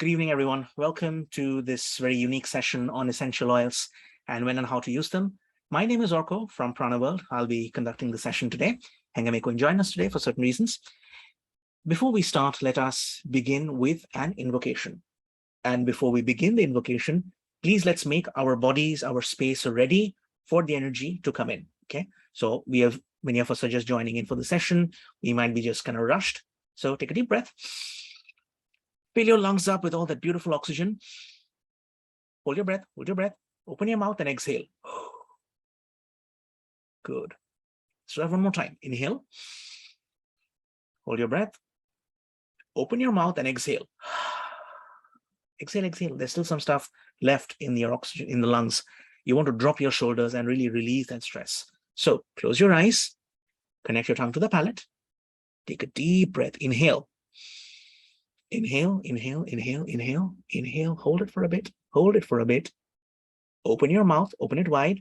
Good evening, everyone. Welcome to this very unique session on essential oils and when and how to use them. My name is Orko from Prana World. I'll be conducting the session today. Hengame couldn't join us today for certain reasons. Before we start, let us begin with an invocation. And before we begin the invocation, please let's make our bodies, our space ready for the energy to come in. Okay. So we have many of us are just joining in for the session. We might be just kind of rushed. So take a deep breath. Fill your lungs up with all that beautiful oxygen. Hold your breath, open your mouth and exhale. Good. So have one more time. Inhale. Hold your breath. Open your mouth and exhale. Exhale, exhale. There's still some stuff left in your oxygen, in the lungs. You want to drop your shoulders and really release that stress. So close your eyes, connect your tongue to the palate. Take a deep breath. Inhale. Inhale, inhale, inhale, inhale, inhale. Hold it for a bit. Hold it for a bit. Open your mouth, open it wide,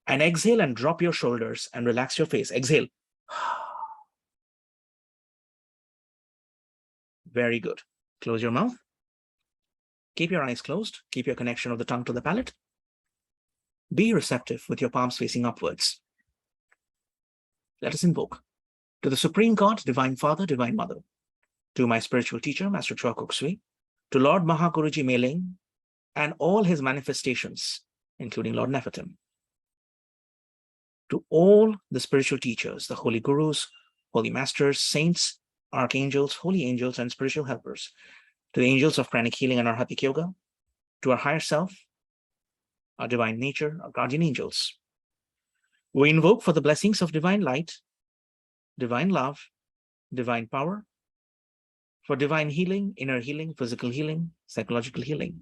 and exhale and drop your shoulders and relax your face. Exhale. Very good. Close your mouth. Keep your eyes closed. Keep your connection of the tongue to the palate. Be receptive with your palms facing upwards. Let us invoke to the Supreme God, Divine Father, Divine Mother, to my spiritual teacher, Master Chua Kok Sui, to Lord Mahaguruji Meling, and all his manifestations, including Lord Nefertum, to all the spiritual teachers, the holy gurus, holy masters, saints, archangels, holy angels, and spiritual helpers, to the angels of pranic healing and arhatic yoga, to our higher self, our divine nature, our guardian angels. We invoke for the blessings of divine light, divine love, divine power, for divine healing, inner healing, physical healing, psychological healing,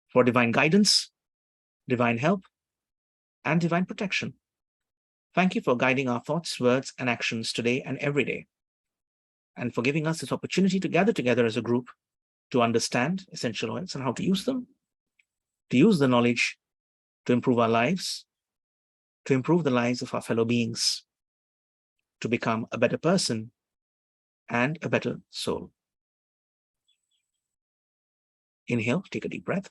for divine guidance, divine help, and divine protection. Thank you for guiding our thoughts, words, and actions today and every day, and for giving us this opportunity to gather together as a group to understand essential oils and how to use them, to use the knowledge to improve our lives, to improve the lives of our fellow beings, to become a better person and a better soul. Inhale, take a deep breath.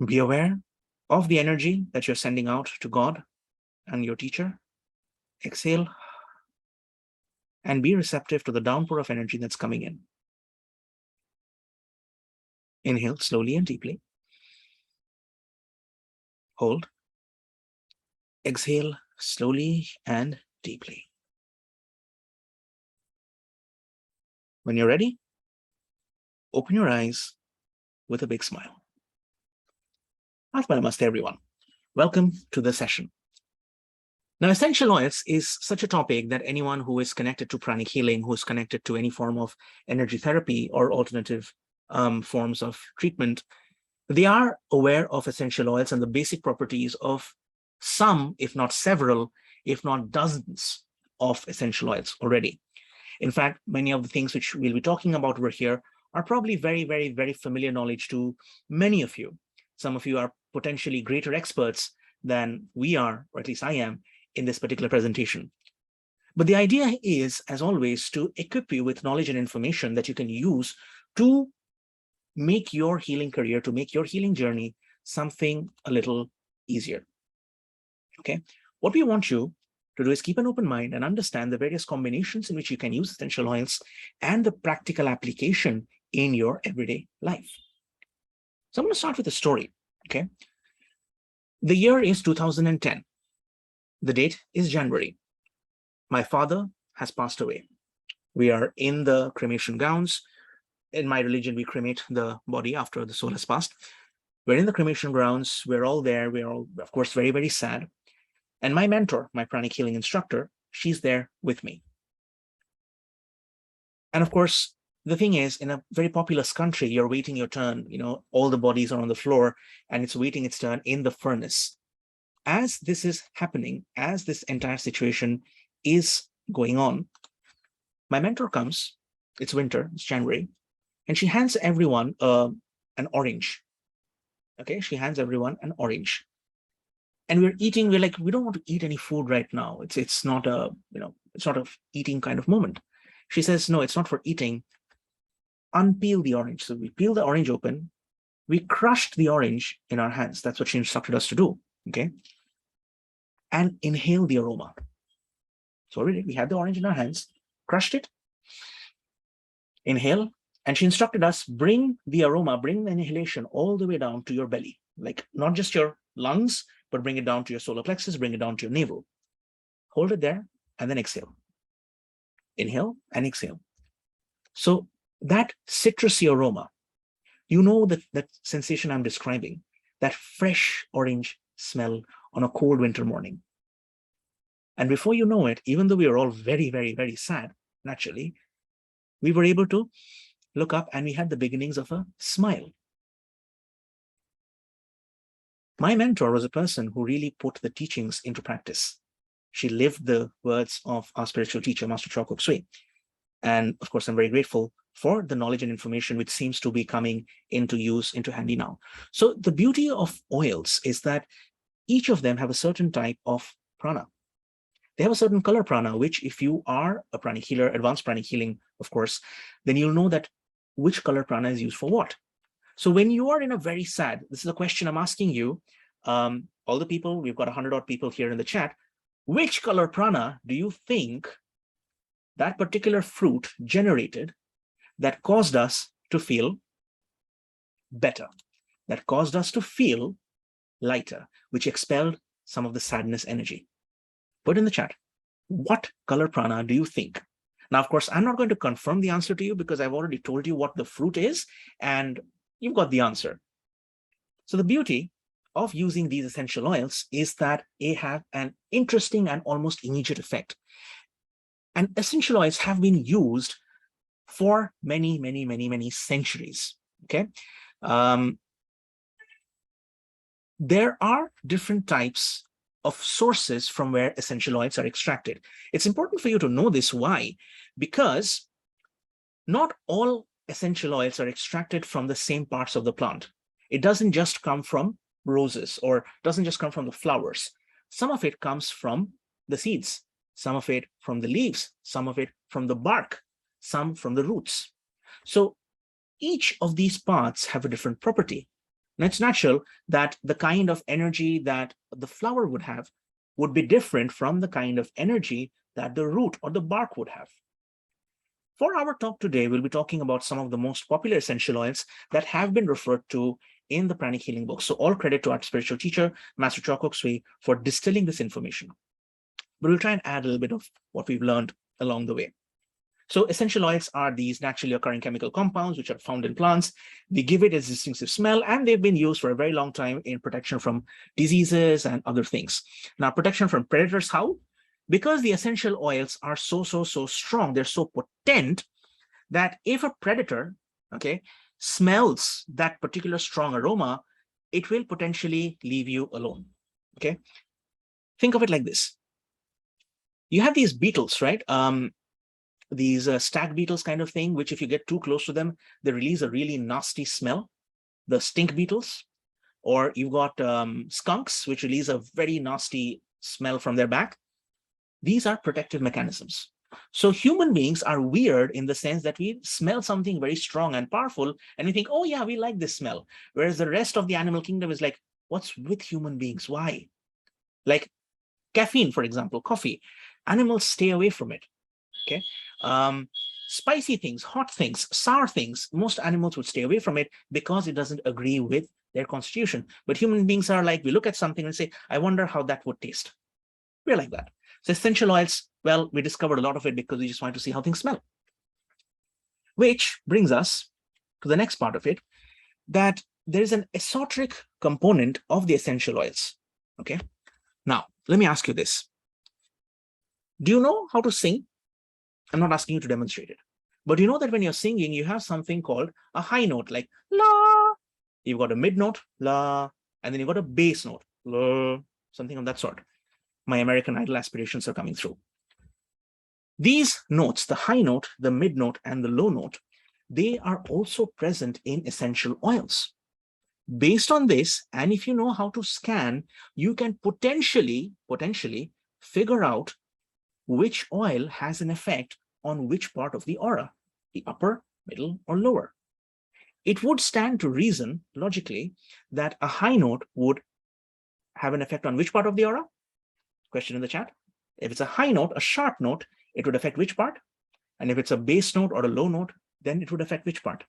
Be aware of the energy that you're sending out to God and your teacher. Exhale and be receptive to the downpour of energy that's coming in. Inhale slowly and deeply. Hold. Exhale slowly and deeply. When you're ready, open your eyes with a big smile. Atma Namaste, everyone. Welcome to the session. Now, essential oils is such a topic that anyone who is connected to pranic healing, who is connected to any form of energy therapy or alternative forms of treatment, they are aware of essential oils and the basic properties of some, if not several, if not dozens of essential oils already. In fact, many of the things which we'll be talking about over here are probably very, very, very familiar knowledge to many of you. Some of you are potentially greater experts than we are, or at least I am, in this particular presentation. But the idea is, as always, to equip you with knowledge and information that you can use to make your healing career, to make your healing journey something a little easier. Okay, what we want you to do is keep an open mind and understand the various combinations in which you can use essential oils and the practical application in your everyday life. So I'm going to start with a story. Okay, the year is 2010. The date is January. My father has passed away. We are in the cremation grounds. In my religion, we cremate the body after the soul has passed. We're in the cremation grounds. We're all there. We're all, of course, very, very sad. And my mentor, my pranic healing instructor, she's there with me. And of course, the thing is, in a very populous country, you're waiting your turn. You know, all the bodies are on the floor and it's waiting its turn in the furnace. As this is happening, as this entire situation is going on, my mentor comes. It's winter, it's January, and she hands everyone an orange. Okay, she hands everyone an orange. And we're eating, we're like, we don't want to eat any food right now. It's not a, it's not a eating kind of moment. She says, no, it's not for eating. unpeel the orange. So we peel the orange open, we crushed the orange in our hands. That's what she instructed us to do, okay? And inhale the aroma. So we had the orange in our hands, crushed it, inhale, and she instructed us, bring the aroma, bring the inhalation all the way down to your belly, like not just your lungs, but bring it down to your solar plexus, bring it down to your navel. Hold it there, and then exhale. Inhale and exhale. So that citrusy aroma, you know that sensation I'm describing, that fresh orange smell on a cold winter morning. And before you know it, even though we were all very, very, very sad, naturally, we were able to look up and we had the beginnings of a smile. My mentor was a person who really put the teachings into practice. She lived the words of our spiritual teacher, Master Choa Kok Sui. And of course, I'm very grateful for the knowledge and information which seems to be coming into use, into handy now. So the beauty of oils is that each of them have a certain type of prana. They have a certain color prana, which if you are a pranic healer, advanced pranic healing, of course, then you'll know that which color prana is used for what. So when you are in a very sad, this is a question I'm asking you, all the people, we've got 100 odd people here in the chat, which color prana do you think that particular fruit generated that caused us to feel better, that caused us to feel lighter, which expelled some of the sadness energy? Put in the chat, what color prana do you think? Now, of course, I'm not going to confirm the answer to you because I've already told you what the fruit is and you've got the answer. So the beauty of using these essential oils is that they have an interesting and almost immediate effect. And essential oils have been used for many, many, many, many centuries, okay? There are different types of sources from where essential oils are extracted. It's important for you to know this. Why? Because not all essential oils are extracted from the same parts of the plant. It doesn't just come from roses or doesn't just come from the flowers. Some of it comes from the seeds, some of it from the leaves, some of it from the bark, some from the roots. So each of these parts have a different property. And it's natural that the kind of energy that the flower would have would be different from the kind of energy that the root or the bark would have. For our talk today, we'll be talking about some of the most popular essential oils that have been referred to in the pranic healing books. So all credit to our spiritual teacher, Master Choa Kok Sui, for distilling this information. But we'll try and add a little bit of what we've learned along the way. So essential oils are these naturally occurring chemical compounds which are found in plants. They give it a distinctive smell, and they've been used for a very long time in protection from diseases and other things. Now, protection from predators, how? Because the essential oils are so strong, they're so potent that if a predator, okay, smells that particular strong aroma, it will potentially leave you alone, okay? Think of it like this. You have these beetles, right? These stag beetles kind of thing, which if you get too close to them, they release a really nasty smell, the stink beetles. Or you've got skunks, which release a very nasty smell from their back. These are protective mechanisms. So human beings are weird in the sense that we smell something very strong and powerful, and we think, oh yeah, we like this smell. Whereas the rest of the animal kingdom is like, what's with human beings? Why? Like caffeine, for example, coffee. Animals stay away from it, okay? Spicy things, hot things, sour things, most animals would stay away from it because it doesn't agree with their constitution. But human beings are like, we look at something and say, I wonder how that would taste. We're like that. So essential oils, well, we discovered a lot of it because we just wanted to see how things smell. Which brings us to the next part of it, that there is an esoteric component of the essential oils, okay? Now, let me ask you this. Do you know how to sing? I'm not asking you to demonstrate it, but you know that when you're singing, you have something called a high note, like la. You've got a mid note, la, and then you've got a bass note, la, something of that sort. My American Idol aspirations are coming through. These notes, the high note, the mid note, and the low note, they are also present in essential oils. Based on this, and if you know how to scan, you can potentially figure out which oil has an effect on which part of the aura, the upper, middle, or lower. It would stand to reason, logically, that a high note would have an effect on which part of the aura? Question in the chat. If it's a high note, a sharp note, it would affect which part? And if it's a bass note or a low note, then it would affect which part?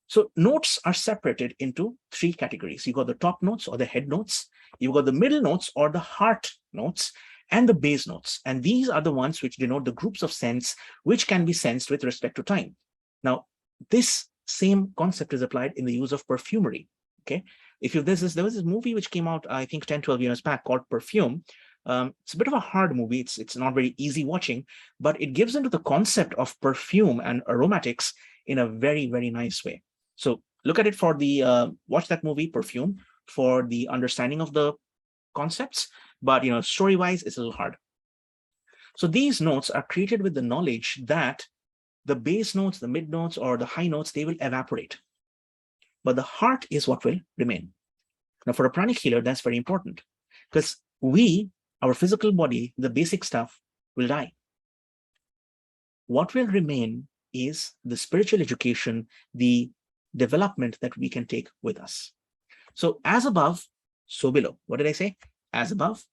So notes are separated into three categories. You've got the top notes or the head notes, you've got the middle notes or the heart notes, and the base notes. And these are the ones which denote the groups of sense which can be sensed with respect to time. Now, this same concept is applied in the use of perfumery. Okay, there was this movie which came out, I think 10, 12 years back, called Perfume. It's a bit of a hard movie. It's not very easy watching, but it gives into the concept of perfume and aromatics in a very, very nice way. So look at it for the, watch that movie, Perfume, for the understanding of the concepts, but story-wise, it's a little hard. So these notes are created with the knowledge that the base notes, the mid notes, or the high notes, they will evaporate. But the heart is what will remain. Now, for a pranic healer, that's very important because our physical body, the basic stuff, will die. What will remain is the spiritual education, the development that we can take with us. So as above, so below. What did I say? As above,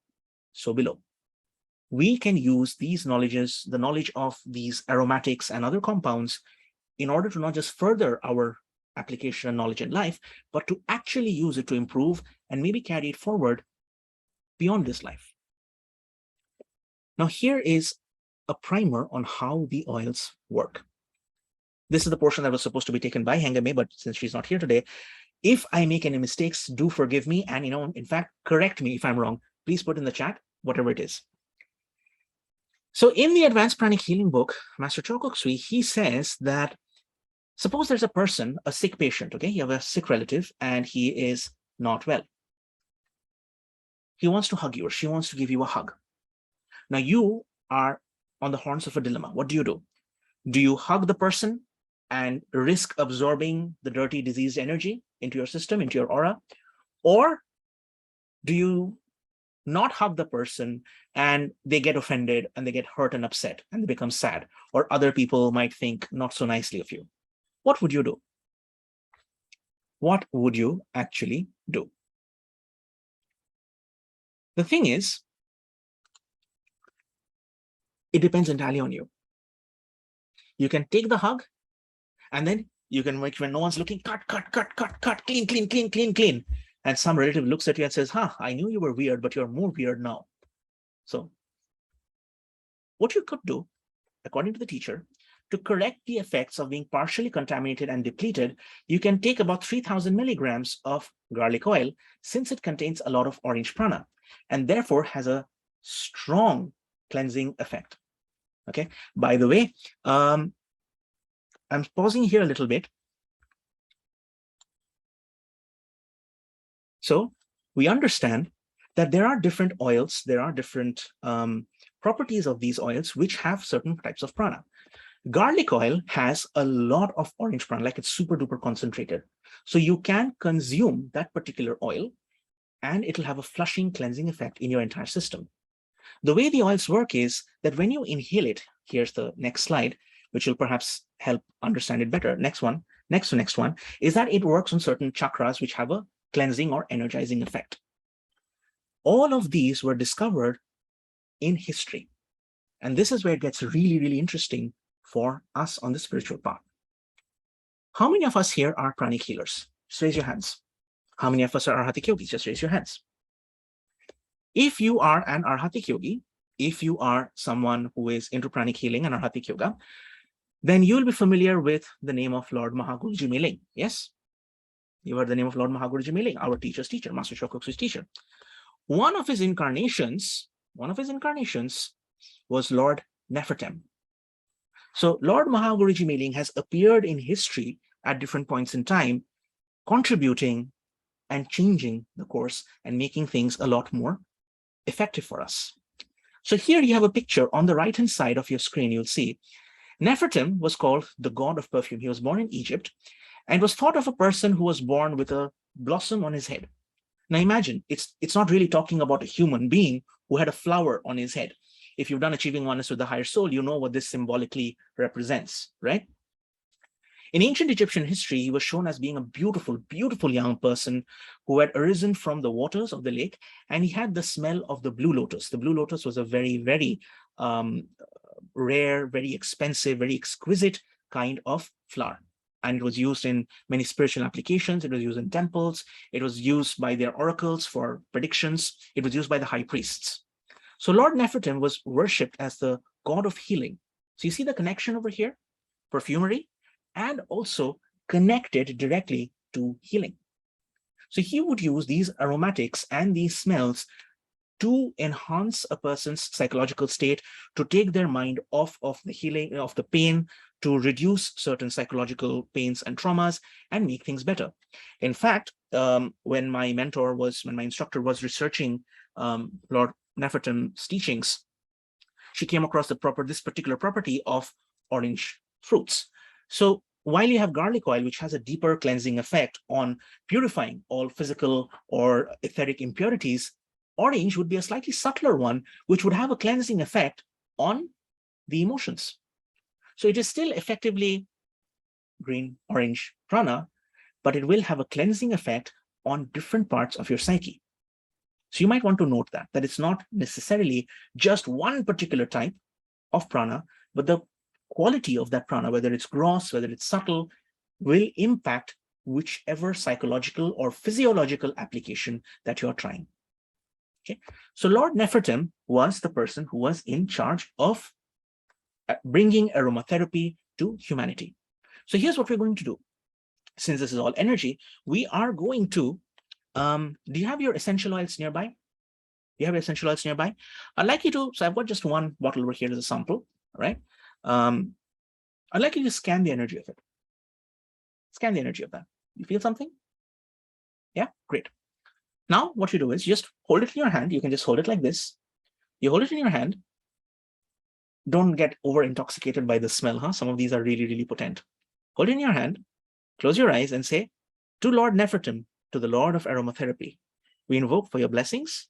so below. We can use these knowledges, the knowledge of these aromatics and other compounds, in order to not just further our application and knowledge in life, but to actually use it to improve and maybe carry it forward beyond this life. Now, here is a primer on how the oils work. This is the portion that was supposed to be taken by Hangame, but since she's not here today, if I make any mistakes, do forgive me. And, in fact, correct me if I'm wrong. Please put in the chat, whatever it is. So in the Advanced Pranic Healing book, Master Chow Sui, he says that suppose there's a person, a sick patient, okay? You have a sick relative and he is not well. He wants to hug you or she wants to give you a hug. Now you are on the horns of a dilemma. What do you do? Do you hug the person and risk absorbing the dirty, diseased energy into your system, into your aura? Or do you not hug the person and they get offended and they get hurt and upset and they become sad, or other people might think not so nicely of you? What would you do? What would you actually do? The thing is, it depends entirely on you. You can take the hug and then you can make, when no one's looking, cut, clean, clean, clean, clean, clean. And some relative looks at you and says, I knew you were weird, but you're more weird now. So what you could do, according to the teacher, to correct the effects of being partially contaminated and depleted, you can take about 3,000 milligrams of garlic oil, since it contains a lot of orange prana and therefore has a strong cleansing effect. Okay. By the way, I'm pausing here a little bit. So we understand that there are different oils, there are different properties of these oils which have certain types of prana. Garlic oil has a lot of orange prana, like it's super duper concentrated. So you can consume that particular oil and it'll have a flushing, cleansing effect in your entire system. The way the oils work is that when you inhale it, here's the next slide, which will perhaps help understand it better. Next one, next one, is that it works on certain chakras which have a cleansing or energizing effect. All of these were discovered in history. And this is where it gets really, really interesting for us on the spiritual path. How many of us here are pranic healers? Just raise your hands. How many of us are Arhatic yogis? Just raise your hands. If you are an Arhatic yogi, if you are someone who is into pranic healing and Arhatic yoga, then you'll be familiar with the name of Lord Mahaguruji Meling. Yes? You heard the name of Lord Mahaguruji Meling, our teacher's teacher, Master Chow Sui's teacher. One of his incarnations was Lord Nefertum. So Lord Mahaguruji Meling has appeared in history at different points in time, contributing and changing the course and making things a lot more effective for us. So here you have a picture on the right-hand side of your screen. You'll see Nefertum was called the god of perfume. He was born in Egypt and was thought of a person who was born with a blossom on his head. Now imagine, it's not really talking about a human being who had a flower on his head. If you've done Achieving Oneness with the Higher Soul, you know what this symbolically represents, right? In ancient Egyptian history, he was shown as being a beautiful, beautiful young person who had arisen from the waters of the lake, and he had the smell of the blue lotus. The blue lotus was a very, very rare, very expensive, very exquisite kind of flower. And it was used in many spiritual applications. It was used in temples. It was used by their oracles for predictions. It was used by the high priests. So Lord Nefertum was worshipped as the god of healing. So you see the connection over here, perfumery, and also connected directly to healing. So he would use these aromatics and these smells to enhance a person's psychological state, to take their mind off of the healing, of the pain, to reduce certain psychological pains and traumas, and make things better. In fact, when my instructor was researching Lord Nefertum's teachings, she came across this particular property of orange fruits. So while you have garlic oil, which has a deeper cleansing effect on purifying all physical or etheric impurities, orange would be a slightly subtler one, which would have a cleansing effect on the emotions. So it is still effectively green, orange prana, but it will have a cleansing effect on different parts of your psyche. So you might want to note that it's not necessarily just one particular type of prana, but the quality of that prana, whether it's gross, whether it's subtle, will impact whichever psychological or physiological application that you're trying. Okay, so Lord Nefertum was the person who was in charge of bringing aromatherapy to humanity. So here's what we're going to do. Since this is all energy, we are going to, do you have your essential oils nearby? Do you have your essential oils nearby? I'd like you to, so I've got just one bottle over here as a sample, all right? I'd like you to scan the energy of it. Scan the energy of that. You feel something? Yeah, great. Now what you do is just hold it in your hand. You can just hold it like this. You hold it in your hand. Don't get over intoxicated by the smell, huh? Some of these are really, really potent. Hold it in your hand, close your eyes and say, to Lord Nefertum, to the Lord of aromatherapy, we invoke for your blessings.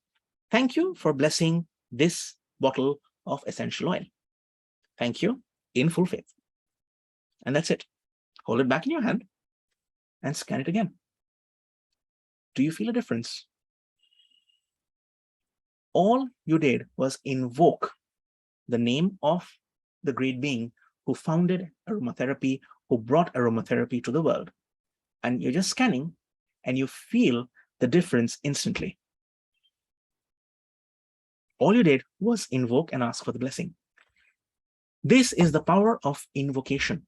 Thank you for blessing this bottle of essential oil. Thank you in full faith. And that's it. Hold it back in your hand and scan it again. Do you feel a difference? All you did was invoke the name of the great being who founded aromatherapy, who brought aromatherapy to the world. And you're just scanning and you feel the difference instantly. All you did was invoke and ask for the blessing. This is the power of invocation.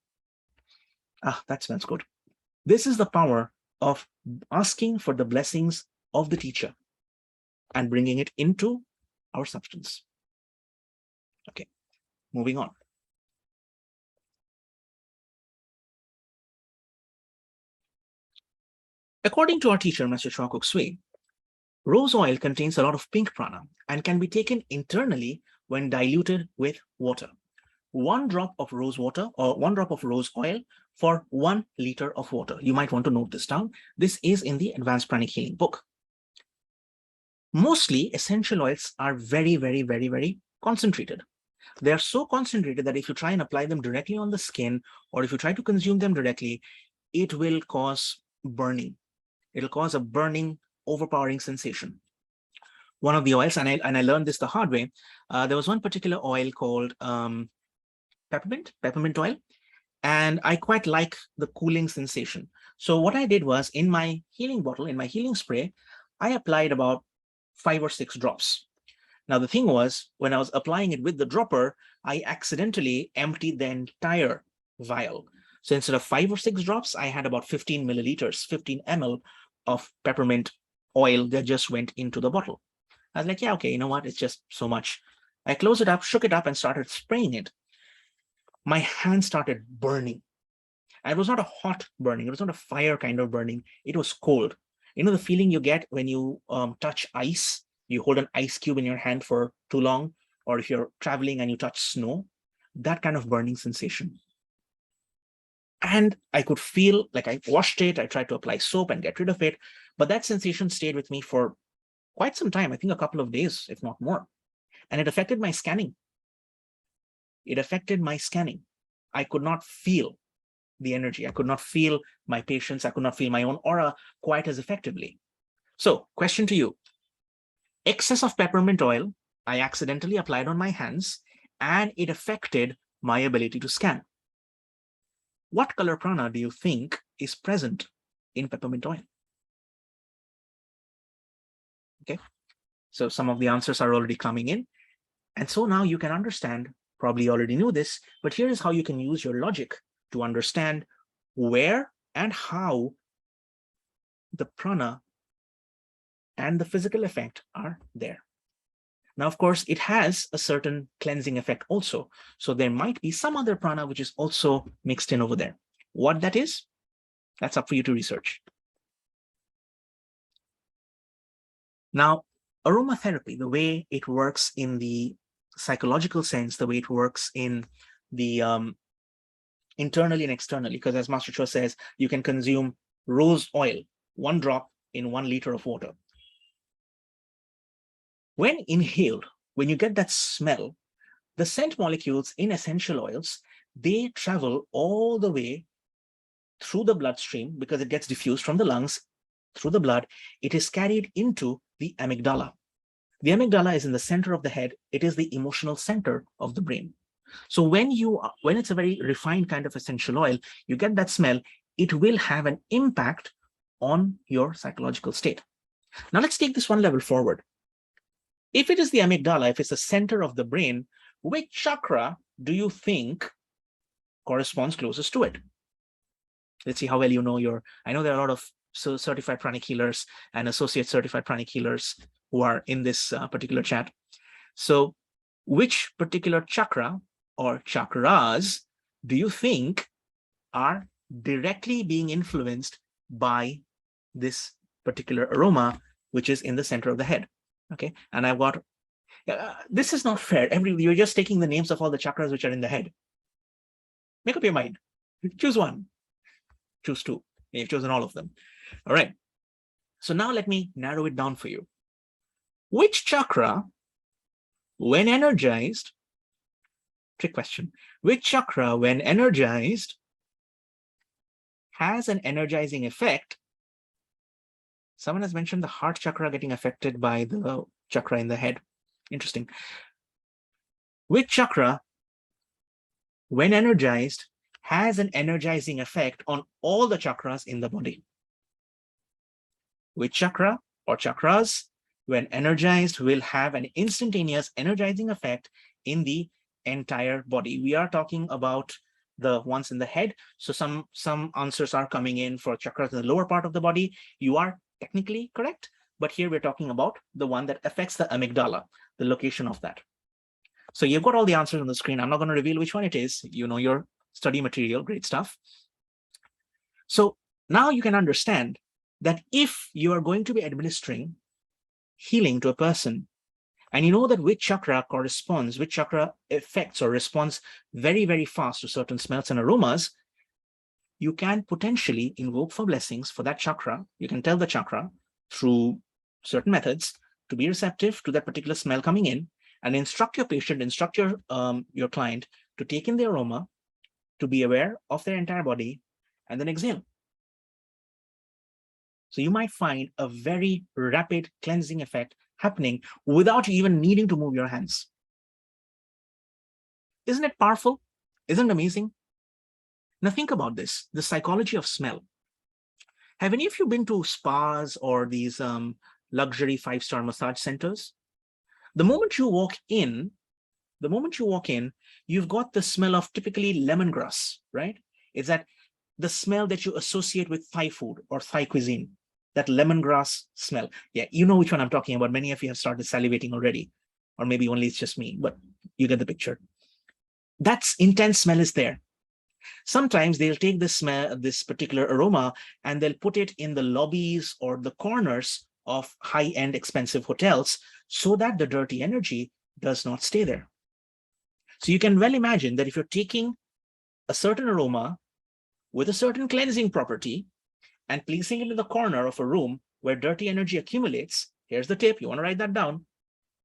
Ah, that smells good. This is the power of asking for the blessings of the teacher and bringing it into our substance. Okay, moving on. According to our teacher, Master Chua Kok Sui, rose oil contains a lot of pink prana and can be taken internally when diluted with water. 1 drop of rose water or 1 drop of rose oil for 1 liter of water. You might want to note this down. This is in the Advanced Pranic Healing book. Mostly essential oils are very, very, very, very concentrated. They are so concentrated that if you try and apply them directly on the skin, or if you try to consume them directly, it will cause burning. It'll cause a burning, overpowering sensation. One of the oils, and I learned this the hard way, there was one particular oil called peppermint oil, and I quite like the cooling sensation. So what I did was, in my healing bottle, in my healing spray, I applied about 5 or 6 drops. Now the thing was, when I was applying it with the dropper, I accidentally emptied the entire vial. So instead of 5 or 6 drops, I had about 15 milliliters, 15 ml of peppermint oil that just went into the bottle. I was like, yeah, okay, you know what? It's just so much. I closed it up, shook it up, and started spraying it. My hand started burning. And it was not a hot burning. It was not a fire kind of burning. It was cold. You know the feeling you get when you touch ice? You hold an ice cube in your hand for too long, or if you're traveling and you touch snow, that kind of burning sensation. And I could feel like I washed it. I tried to apply soap and get rid of it, but that sensation stayed with me for quite some time. I think a couple of days, if not more. And it affected my scanning. It affected my scanning. I could not feel the energy. I could not feel my patients. I could not feel my own aura quite as effectively. So, question to you. Excess of peppermint oil I accidentally applied on my hands, and it affected my ability to scan. What color prana do you think is present in peppermint oil? Okay, so some of the answers are already coming in. And so now you can understand, probably you already knew this, but here is how you can use your logic to understand where and how the prana and the physical effect are there. Now, of course, it has a certain cleansing effect also. So there might be some other prana which is also mixed in over there. What that is, that's up for you to research. Now, aromatherapy, the way it works in the psychological sense, the way it works in the internally and externally, because as Master Cho says, you can consume rose oil, 1 drop in 1 liter of water. When inhaled, when you get that smell, the scent molecules in essential oils, they travel all the way through the bloodstream because it gets diffused from the lungs through the blood. It is carried into the amygdala. The amygdala is in the center of the head. It is the emotional center of the brain. So when it's a very refined kind of essential oil, you get that smell, it will have an impact on your psychological state. Now let's take this one level forward. If it is the amygdala, if it's the center of the brain, which chakra do you think corresponds closest to it? Let's see how well you know I know there are a lot of certified pranic healers and associate certified pranic healers who are in this particular chat. So which particular chakra or chakras do you think are directly being influenced by this particular aroma, which is in the center of the head? Okay, and I've got, this is not fair. You're just taking the names of all the chakras which are in the head. Make up your mind. Choose one. Choose 2. You've chosen all of them. All right. So now let me narrow it down for you. Which chakra, when energized, trick question, which chakra, when energized, has an energizing effect? Someone has mentioned the heart chakra getting affected by the chakra in the head. Interesting. Which chakra, when energized, has an energizing effect on all the chakras in the body? Which chakra or chakras, when energized, will have an instantaneous energizing effect in the entire body? We are talking about the ones in the head. So some answers are coming in for chakras in the lower part of the body. You are technically correct, but here we're talking about the one that affects the amygdala, the location of that. So you've got all the answers on the screen. I'm not going to reveal which one it is. You know your study material, great stuff. So now you can understand that if you are going to be administering healing to a person, and you know that which chakra corresponds, which chakra affects or responds very, very fast to certain smells and aromas, you can potentially invoke for blessings for that chakra. You can tell the chakra through certain methods to be receptive to that particular smell coming in, and instruct your patient, instruct your client to take in the aroma, to be aware of their entire body, and then exhale. So you might find a very rapid cleansing effect happening without you even needing to move your hands. Isn't it powerful? Isn't it amazing? Now think about this, the psychology of smell. Have any of you been to spas or these luxury 5-star massage centers? The moment you walk in, you've got the smell of typically lemongrass, right? It's that the smell that you associate with Thai food or Thai cuisine, that lemongrass smell. Yeah, you know which one I'm talking about. Many of you have started salivating already, or maybe only it's just me, but you get the picture. That's intense smell is there. Sometimes they'll take this smell, this particular aroma, and they'll put it in the lobbies or the corners of high-end expensive hotels so that the dirty energy does not stay there. So you can well imagine that if you're taking a certain aroma with a certain cleansing property and placing it in the corner of a room where dirty energy accumulates, here's the tip, you want to write that down,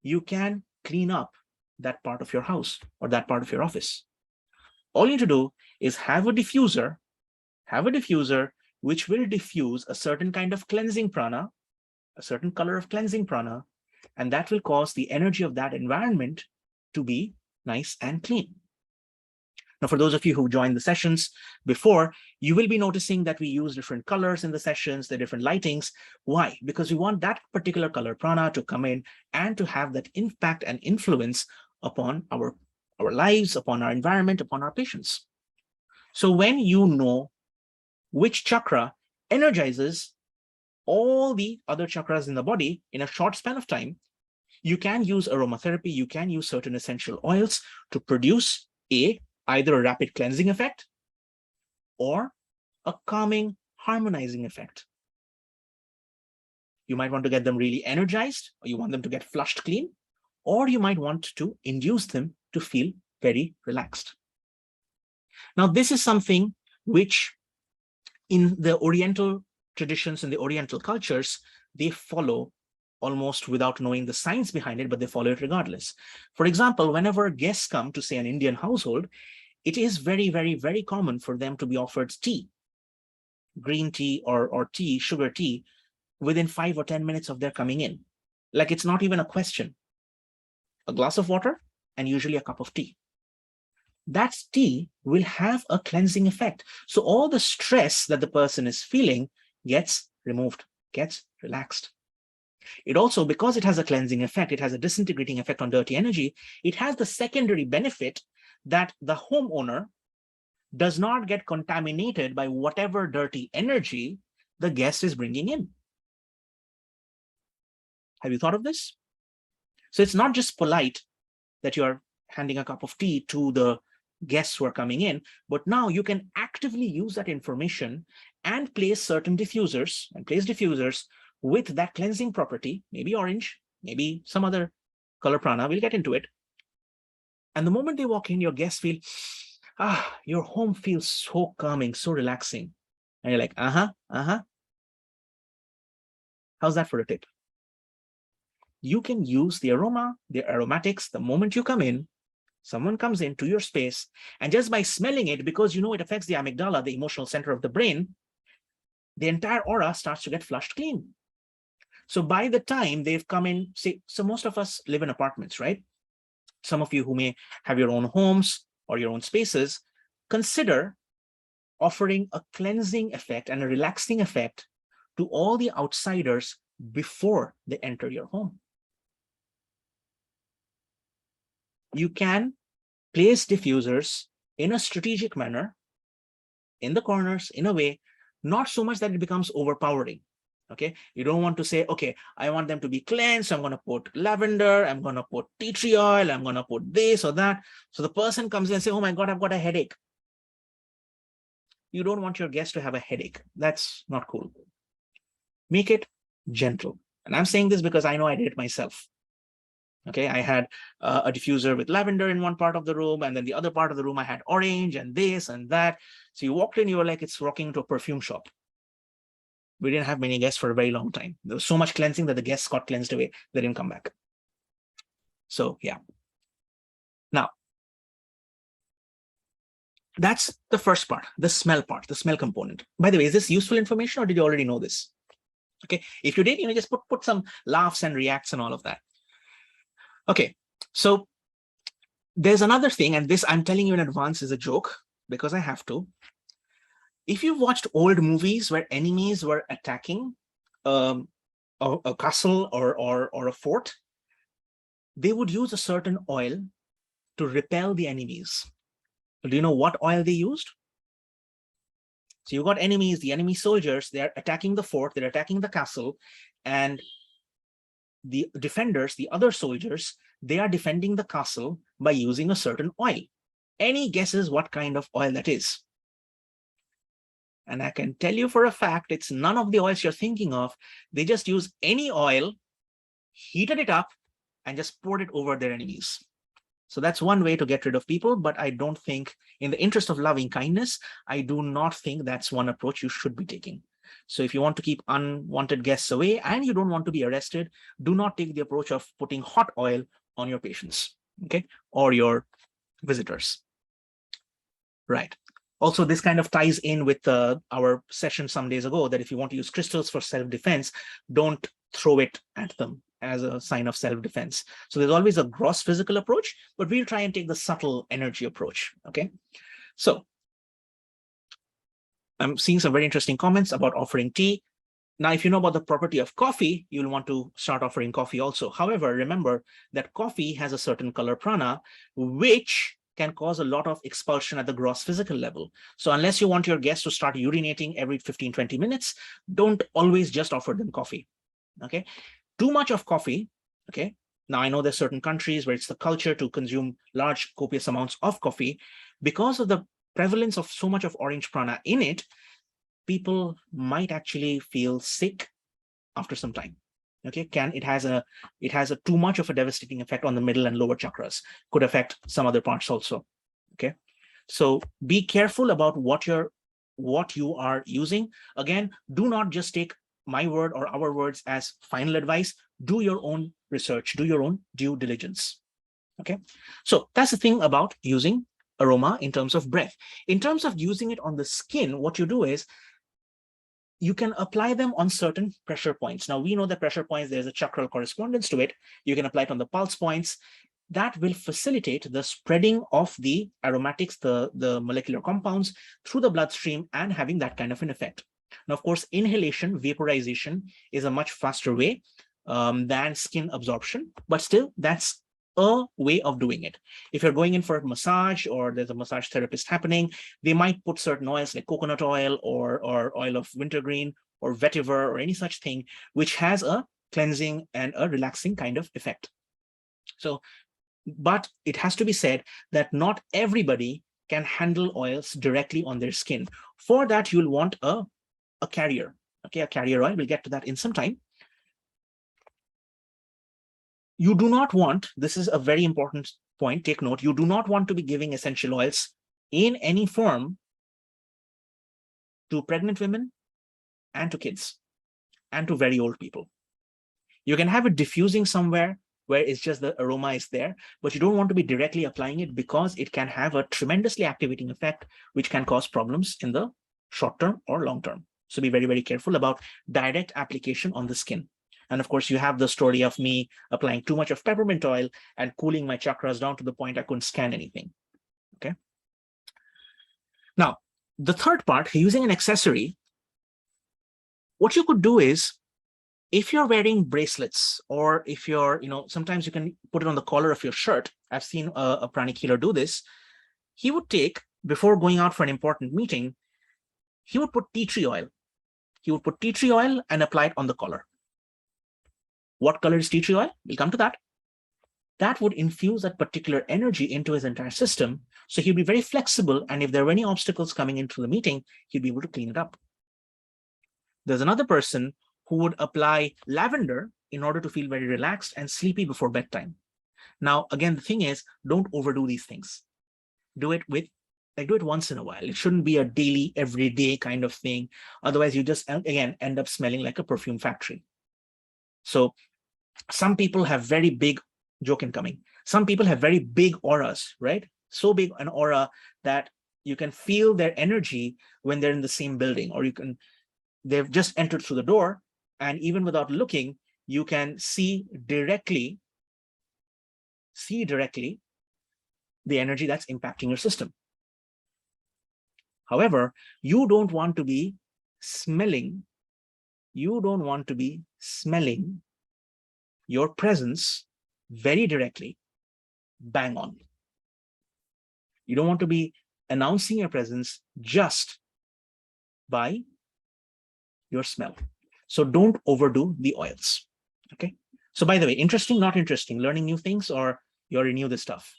you can clean up that part of your house or that part of your office. All you need to do is have a diffuser have a diffuser which will diffuse a certain kind of cleansing prana, a certain color of cleansing prana, and that will cause the energy of that environment to be nice and clean. Now, for those of you who joined the sessions before, you will be noticing that we use different colors in the sessions, the different lightings. Why? Because we want that particular color prana to come in and to have that impact and influence upon our lives, upon our environment, upon our patients. So when you know which chakra energizes all the other chakras in the body in a short span of time, you can use aromatherapy, you can use certain essential oils to produce either a rapid cleansing effect or a calming, harmonizing effect. You might want to get them really energized, or you want them to get flushed clean, or you might want to induce them to feel very relaxed. Now, this is something which in the Oriental traditions, in the Oriental cultures, they follow almost without knowing the science behind it, but they follow it regardless. For example, whenever guests come to, say, an Indian household, it is very, very, very common for them to be offered tea, green tea or tea, sugar tea, within 5 or 10 minutes of their coming in. Like it's not even a question. A glass of water and usually a cup of tea. That tea will have a cleansing effect. So all the stress that the person is feeling gets removed, gets relaxed. It also, because it has a cleansing effect, it has a disintegrating effect on dirty energy, it has the secondary benefit that the homeowner does not get contaminated by whatever dirty energy the guest is bringing in. Have you thought of this? So it's not just polite that you're handing a cup of tea to the guests who are coming in, but now you can actively use that information and place certain diffusers and place diffusers with that cleansing property, maybe orange, maybe some other color prana, we'll get into it. And the moment they walk in, your guests feel, your home feels so calming, so relaxing. And you're like, how's that for a tip? You can use the aroma, the aromatics, the moment you come in, someone comes into your space, and just by smelling it, because you know it affects the amygdala, the emotional center of the brain, the entire aura starts to get flushed clean. So by the time they've come in, say, so most of us live in apartments, right? Some of you who may have your own homes or your own spaces, consider offering a cleansing effect and a relaxing effect to all the outsiders before they enter your home. You can place diffusers in a strategic manner, in the corners, in a way, not so much that it becomes overpowering. Okay, you don't want to say, okay, I want them to be cleansed, so I'm going to put lavender, I'm going to put tea tree oil, I'm going to put this or that. So the person comes in and say, oh my God, I've got a headache. You don't want your guest to have a headache. That's not cool. Make it gentle. And I'm saying this because I know I did it myself. Okay, I had a diffuser with lavender in one part of the room, and then the other part of the room I had orange and this and that. So you walked in, you were like, it's walking into a perfume shop. We didn't have many guests for a very long time. There was so much cleansing that the guests got cleansed away. They didn't come back. So yeah. Now, that's the first part, the smell part, the smell component. By the way, is this useful information or did you already know this? Okay, if you did, just put some laughs and reacts and all of that. Okay, so there's another thing, and this I'm telling you in advance is a joke because I have to. If you've watched old movies where enemies were attacking a castle or a fort, they would use a certain oil to repel the enemies. Do you know what oil they used? So you've got enemies, the enemy soldiers, they're attacking the fort, they're attacking the castle, and the defenders, the other soldiers, they are defending the castle by using a certain oil. Any guesses what kind of oil that is? And I can tell you for a fact, it's none of the oils you're thinking of. They just use any oil, heated it up, and just poured it over their enemies. So that's one way to get rid of people, but I don't think, in the interest of loving kindness, I do not think that's one approach you should be taking. So if you want to keep unwanted guests away and you don't want to be arrested, do not take the approach of putting hot oil on your patients, okay, or your visitors. Right. Also, this kind of ties in with our session some days ago that if you want to use crystals for self-defense, don't throw it at them as a sign of self-defense. So there's always a gross physical approach, but we'll try and take the subtle energy approach, okay? So I'm seeing some very interesting comments about offering tea. Now, if you know about the property of coffee, you'll want to start offering coffee also. However, remember that coffee has a certain color prana, which can cause a lot of expulsion at the gross physical level. So unless you want your guests to start urinating every 15, 20 minutes, don't always just offer them coffee, okay? Too much of coffee, okay? Now, I know there's certain countries where it's the culture to consume large, copious amounts of coffee. Because of the prevalence of so much of orange prana in it, people might actually feel sick after some time. Okay, it has a too much of a devastating effect on the middle and lower chakras, could affect some other parts also. Okay, so be careful about what you are using. Again, do not just take my word or our words as final advice. Do your own research, do your own due diligence. Okay, so that's the thing about using aroma in terms of breath. In terms of using it on the skin, what you do is you can apply them on certain pressure points. Now, we know that pressure points, there's a chakral correspondence to it. You can apply it on the pulse points. That will facilitate the spreading of the aromatics, the molecular compounds through the bloodstream and having that kind of an effect. Now, of course, inhalation, vaporization is a much faster way than skin absorption, but still that's a way of doing it. If you're going in for a massage or there's a massage therapist happening, they might put certain oils like coconut oil or oil of wintergreen or vetiver or any such thing, which has a cleansing and a relaxing kind of effect. So, but it has to be said that not everybody can handle oils directly on their skin. For that, you'll want a carrier, okay, a carrier oil. We'll get to that in some time. You do not want, this is a very important point, take note, you do not want to be giving essential oils in any form to pregnant women and to kids and to very old people. You can have it diffusing somewhere where it's just the aroma is there, but you don't want to be directly applying it because it can have a tremendously activating effect, which can cause problems in the short term or long term. So be very, very careful about direct application on the skin. And of course, you have the story of me applying too much of peppermint oil and cooling my chakras down to the point I couldn't scan anything. Okay. Now, the third part, using an accessory, what you could do is, if you're wearing bracelets or if you're, sometimes you can put it on the collar of your shirt. I've seen a pranic healer do this. He would take, before going out for an important meeting, he would put tea tree oil. He would put tea tree oil and apply it on the collar. What color is tea tree oil? We'll come to that. That would infuse that particular energy into his entire system. So he'd be very flexible. And if there were any obstacles coming into the meeting, he'd be able to clean it up. There's another person who would apply lavender in order to feel very relaxed and sleepy before bedtime. Now, again, the thing is, don't overdo these things. Do it once in a while. It shouldn't be a daily, everyday kind of thing. Otherwise, you just, again, end up smelling like a perfume factory. So some people have very big, joke incoming, some people have very big auras, right? So big an aura that you can feel their energy when they're in the same building, or they've just entered through the door, and even without looking, you can see directly the energy that's impacting your system. However, you don't want to be smelling your presence very directly, bang on. You don't want to be announcing your presence just by your smell. So don't overdo the oils. Okay. So by the way, interesting, not interesting, learning new things, or you already knew this stuff?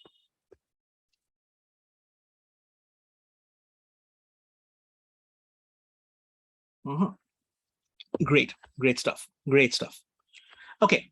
Great stuff. Okay.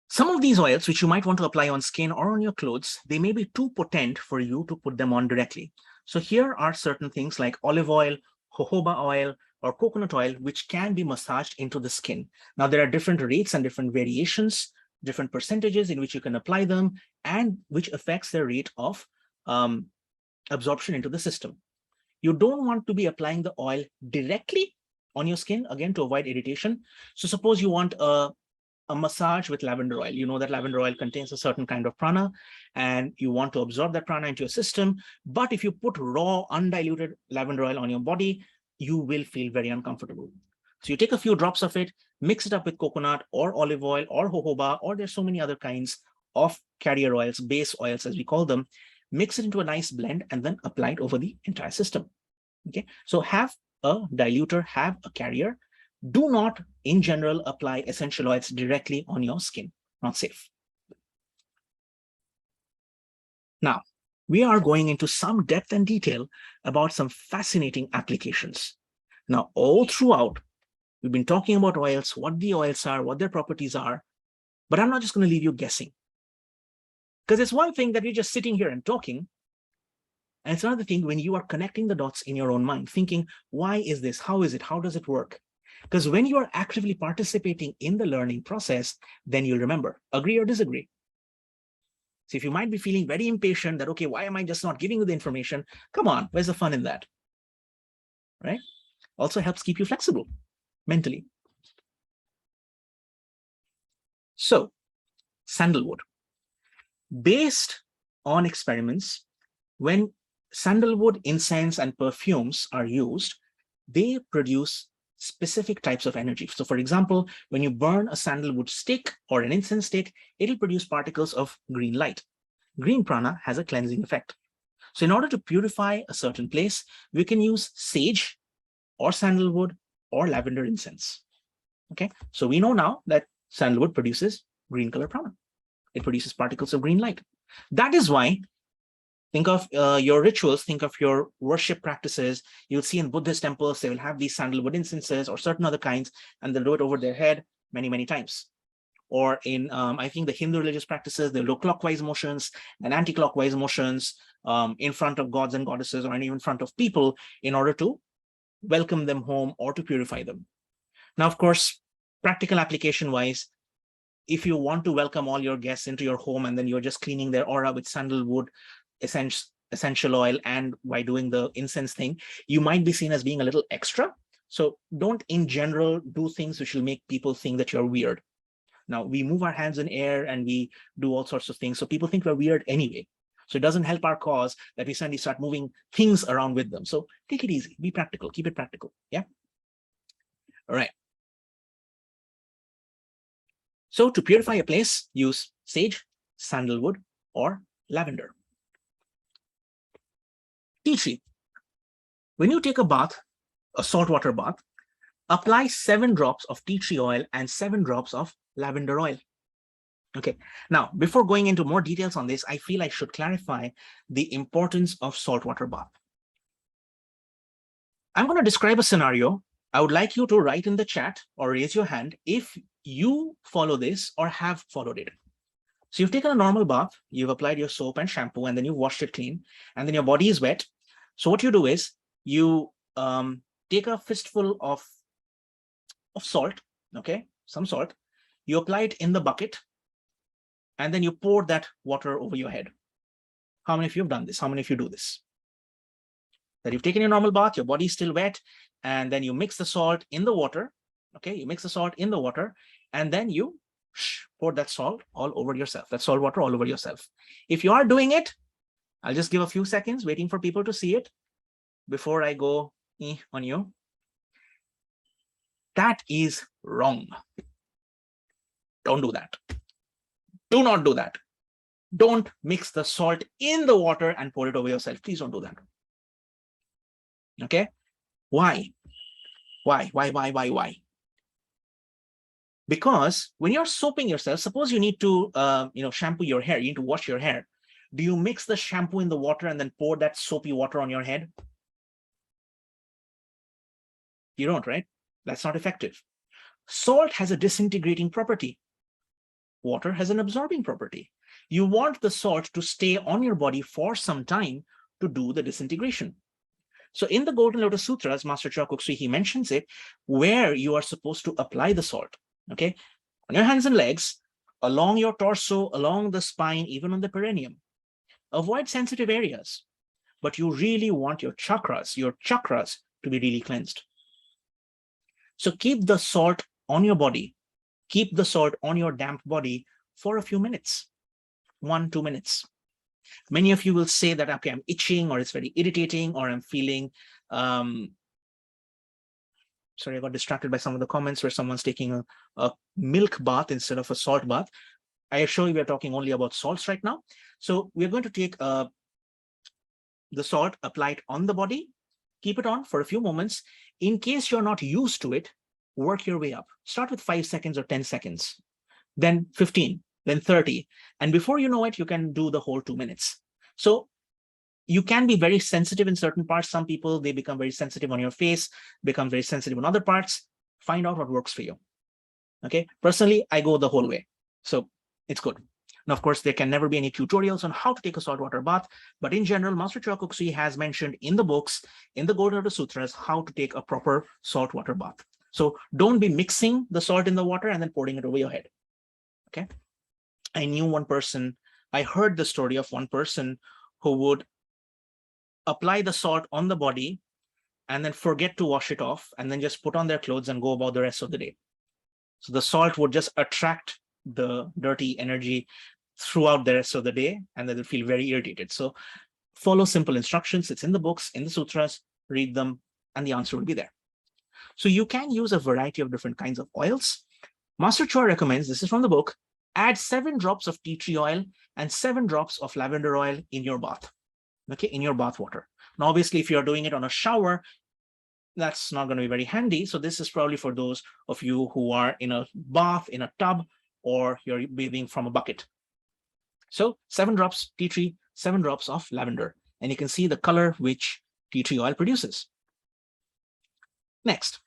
Some of these oils, which you might want to apply on skin or on your clothes, they may be too potent for you to put them on directly. So here are certain things like olive oil, jojoba oil, or coconut oil, which can be massaged into the skin. Now, there are different rates and different variations, different percentages in which you can apply them, and which affects the rate of absorption into the system. You don't want to be applying the oil directly on your skin, again, to avoid irritation. So suppose you want a massage with lavender oil. You know that lavender oil contains a certain kind of prana, and you want to absorb that prana into your system. But if you put raw, undiluted lavender oil on your body, you will feel very uncomfortable. So you take a few drops of it, mix it up with coconut or olive oil or jojoba, or there's so many other kinds of carrier oils, base oils as we call them, mix it into a nice blend, and then apply it over the entire system. Okay, so have a diluter, have a carrier. Do not, in general, apply essential oils directly on your skin. Not safe. Now, we are going into some depth and detail about some fascinating applications. Now, all throughout, we've been talking about oils, what the oils are, what their properties are, but I'm not just going to leave you guessing. Because it's one thing that we're just sitting here and talking, and it's another thing when you are connecting the dots in your own mind, thinking, why is this? How is it? How does it work? Because when you are actively participating in the learning process, then you'll remember. Agree or disagree? So if you might be feeling very impatient that, okay, why am I just not giving you the information? Come on, where's the fun in that? Right? Also helps keep you flexible mentally. So, sandalwood. Based on experiments, when sandalwood, incense, and perfumes are used, they produce specific types of energy. So for example, when you burn a sandalwood stick or an incense stick, it'll produce particles of green light. Green prana has a cleansing effect. So in order to purify a certain place, we can use sage or sandalwood or lavender incense. Okay, so we know now that sandalwood produces green color prana. It produces particles of green light. That is why, think of your rituals, think of your worship practices. You'll see in Buddhist temples, they will have these sandalwood incenses or certain other kinds, and they'll do it over their head many, many times. Or in, I think, the Hindu religious practices, they'll do clockwise motions and anti-clockwise motions in front of gods and goddesses, or even in front of people, in order to welcome them home or to purify them. Now, of course, practical application-wise, if you want to welcome all your guests into your home and then you're just cleaning their aura with sandalwood essential oil, and by doing the incense thing, you might be seen as being a little extra. So don't, in general, do things which will make people think that you're weird. Now, we move our hands in air and we do all sorts of things, so people think we're weird anyway. So it doesn't help our cause that we suddenly start moving things around with them. So take it easy, be practical, keep it practical. Yeah. All right. So to purify a place, use sage, sandalwood, or lavender. Tea tree. When you take a bath, a saltwater bath, apply 7 drops of tea tree oil and 7 drops of lavender oil. Okay, now, before going into more details on this, I feel I should clarify the importance of saltwater bath. I'm going to describe a scenario. I would like you to write in the chat or raise your hand if you follow this or have followed it. So you've taken a normal bath, you've applied your soap and shampoo, and then you've washed it clean, and then your body is wet. So what you do is you take a fistful of salt, okay, some salt, you apply it in the bucket, and then you pour that water over your head. How many of you have done this? How many of you do this? That you've taken your normal bath, your body is still wet, and then you mix the salt in the water, okay, you mix the salt in the water, and then you pour that salt all over yourself, that salt water all over yourself. If you are doing it, I'll just give a few seconds waiting for people to see it before I go on you. That is wrong. Don't do that. Do not do that. Don't mix the salt in the water and pour it over yourself. Please don't do that. Okay? Why? Why? Because when you're soaping yourself, suppose you need to shampoo your hair, you need to wash your hair. Do you mix the shampoo in the water and then pour that soapy water on your head? You don't, right? That's not effective. Salt has a disintegrating property. Water has an absorbing property. You want the salt to stay on your body for some time to do the disintegration. So in the Golden Lotus Sutras, Master Choa Kok Sui, he mentions it, where you are supposed to apply the salt, okay? On your hands and legs, along your torso, along the spine, even on the perineum. Avoid sensitive areas. but you really want your chakras to be really cleansed. So keep the salt on your body, keep the salt on your damp body for a few minutes, 1-2 minutes. Many of you will say that, okay, I'm itching, or it's very irritating, or I'm feeling, sorry, I got distracted by some of the comments where someone's taking a milk bath instead of a salt bath. I assure you we're talking only about salts right now. So we're going to take the salt, apply it on the body, keep it on for a few moments. In case you're not used to it, work your way up. Start with 5 seconds or 10 seconds, then 15, then 30. And before you know it, you can do the whole 2 minutes. So you can be very sensitive in certain parts. Some people, they become very sensitive on your face, become very sensitive on other parts. Find out what works for you. Okay. Personally, I go the whole way. So it's good. Now, of course, there can never be any tutorials on how to take a saltwater bath, but in general, Master Choa Kok Sui has mentioned in the books, in the Golden Lotus Sutras, how to take a proper saltwater bath. So don't be mixing the salt in the water and then pouring it over your head. Okay. I knew one person, I heard the story of one person who would apply the salt on the body and then forget to wash it off and then just put on their clothes and go about the rest of the day. So the salt would just attract the dirty energy throughout the rest of the day, and then they'll feel very irritated. So follow simple instructions. It's in the books, in the sutras, read them, and the answer will be there. So you can use a variety of different kinds of oils. Master Choa recommends, this is from the book, add 7 drops of tea tree oil and 7 drops of lavender oil in your bath, okay, in your bath water. Now, obviously, if you're doing it on a shower, that's not going to be very handy. So this is probably for those of you who are in a bath, in a tub, or you're bathing from a bucket. So 7 drops tea tree, 7 drops of lavender, and you can see the color which tea tree oil produces. Next,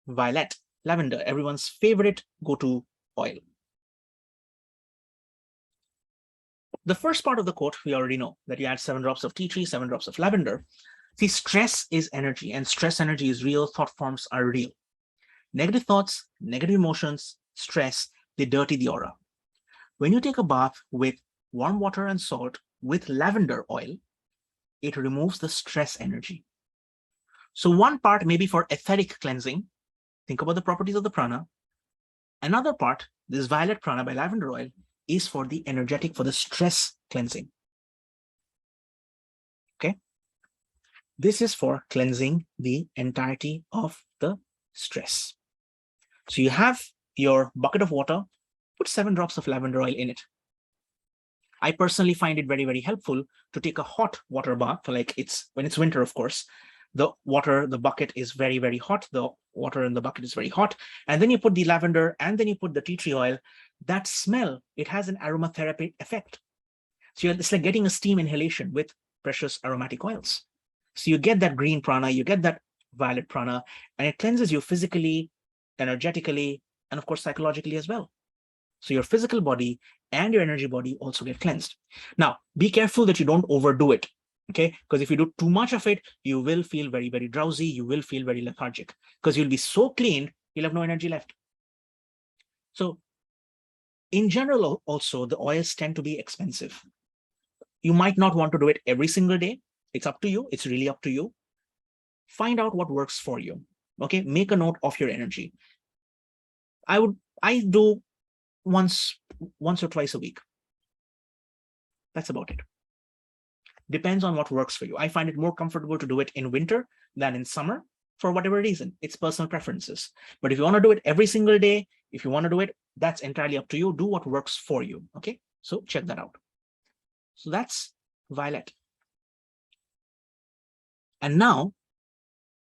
violet, lavender, everyone's favorite go-to oil. The first part of the quote, we already know that you add 7 drops of tea tree, 7 drops of lavender. See, stress is energy, and stress energy is real. Thought forms are real. Negative thoughts, negative emotions, stress, they dirty the aura. When you take a bath with warm water and salt with lavender oil, it removes the stress energy. So one part may be for etheric cleansing. Think about the properties of the prana. Another part, this violet prana by lavender oil, is for the energetic, for the stress cleansing. Okay. This is for cleansing the entirety of the stress. So you have your bucket of water, put 7 drops of lavender oil in it. I personally find it very, very helpful to take a hot water bath, like when it's winter, of course. The water, the bucket is very, very hot. The water in the bucket is very hot. And then you put the lavender and then you put the tea tree oil. That smell, it has an aromatherapy effect. So it's like getting a steam inhalation with precious aromatic oils. So you get that green prana, you get that violet prana, and it cleanses you physically, energetically, and of course, psychologically as well. So your physical body and your energy body also get cleansed. Now, be careful that you don't overdo it, okay? Because if you do too much of it, you will feel very, very drowsy. You will feel very lethargic because you'll be so cleaned, you'll have no energy left. So in general, also, the oils tend to be expensive. You might not want to do it every single day. It's up to you. It's really up to you. Find out what works for you, okay? Make a note of your energy. I do once or twice a week. That's about it. Depends on what works for you. I find it more comfortable to do it in winter than in summer for whatever reason. It's personal preferences. But if you want to do it every single day, if you want to do it, that's entirely up to you. Do what works for you, okay? So check that out. So that's violet. And now,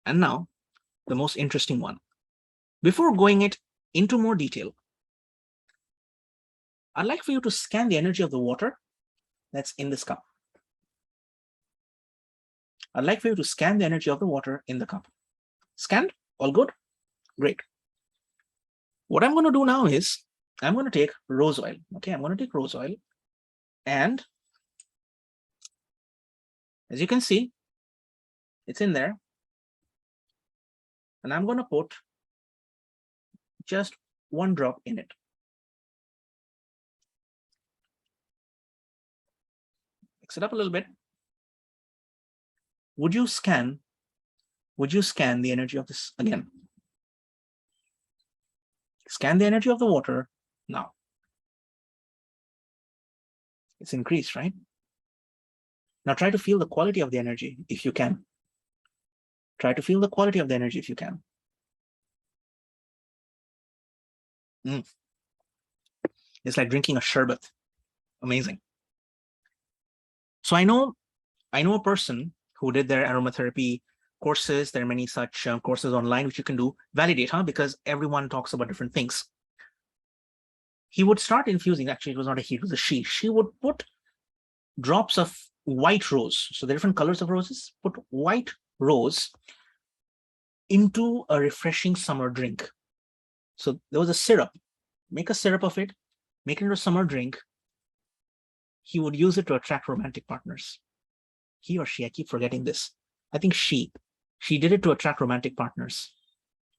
the most interesting one. Before going into more detail, I'd like for you to scan the energy of the water that's in this cup. I'd like for you to scan the energy of the water in the cup. Scanned? All good? Great. What I'm going to do now is I'm going to take rose oil. Okay, I'm going to take rose oil. And as you can see, it's in there. And I'm going to put just 1 drop in it. Mix it up a little bit. would you scan the energy of this again? Scan the energy of the water now. It's increased, right? Now try to feel the quality of the energy if you can. Try to feel the quality of the energy if you can. It's like drinking a sherbet. Amazing. So I know a person who did their aromatherapy courses. There are many such courses online which you can do. Validate, because everyone talks about different things. He would start infusing, actually it was not a he, it was a she. She would put drops of white rose. So the different colors of roses, put white rose into a refreshing summer drink. So there was a syrup. Make a syrup of it, make it into a summer drink. He would use it to attract romantic partners. He or she, I keep forgetting this. I think she did it to attract romantic partners.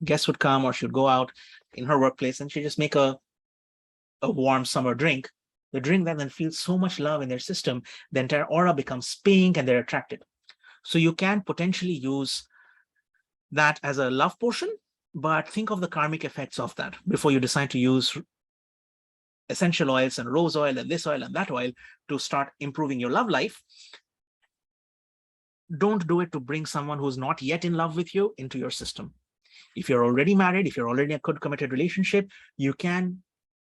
Guests would come or she would go out in her workplace and she'd just make a warm summer drink. The drink then feels so much love in their system, the entire aura becomes pink and they're attracted. So you can potentially use that as a love potion, but think of the karmic effects of that before you decide to use essential oils and rose oil and this oil and that oil to start improving your love life. Don't do it to bring someone who's not yet in love with you into your system. If you're already married, if you're already in a good committed relationship, you can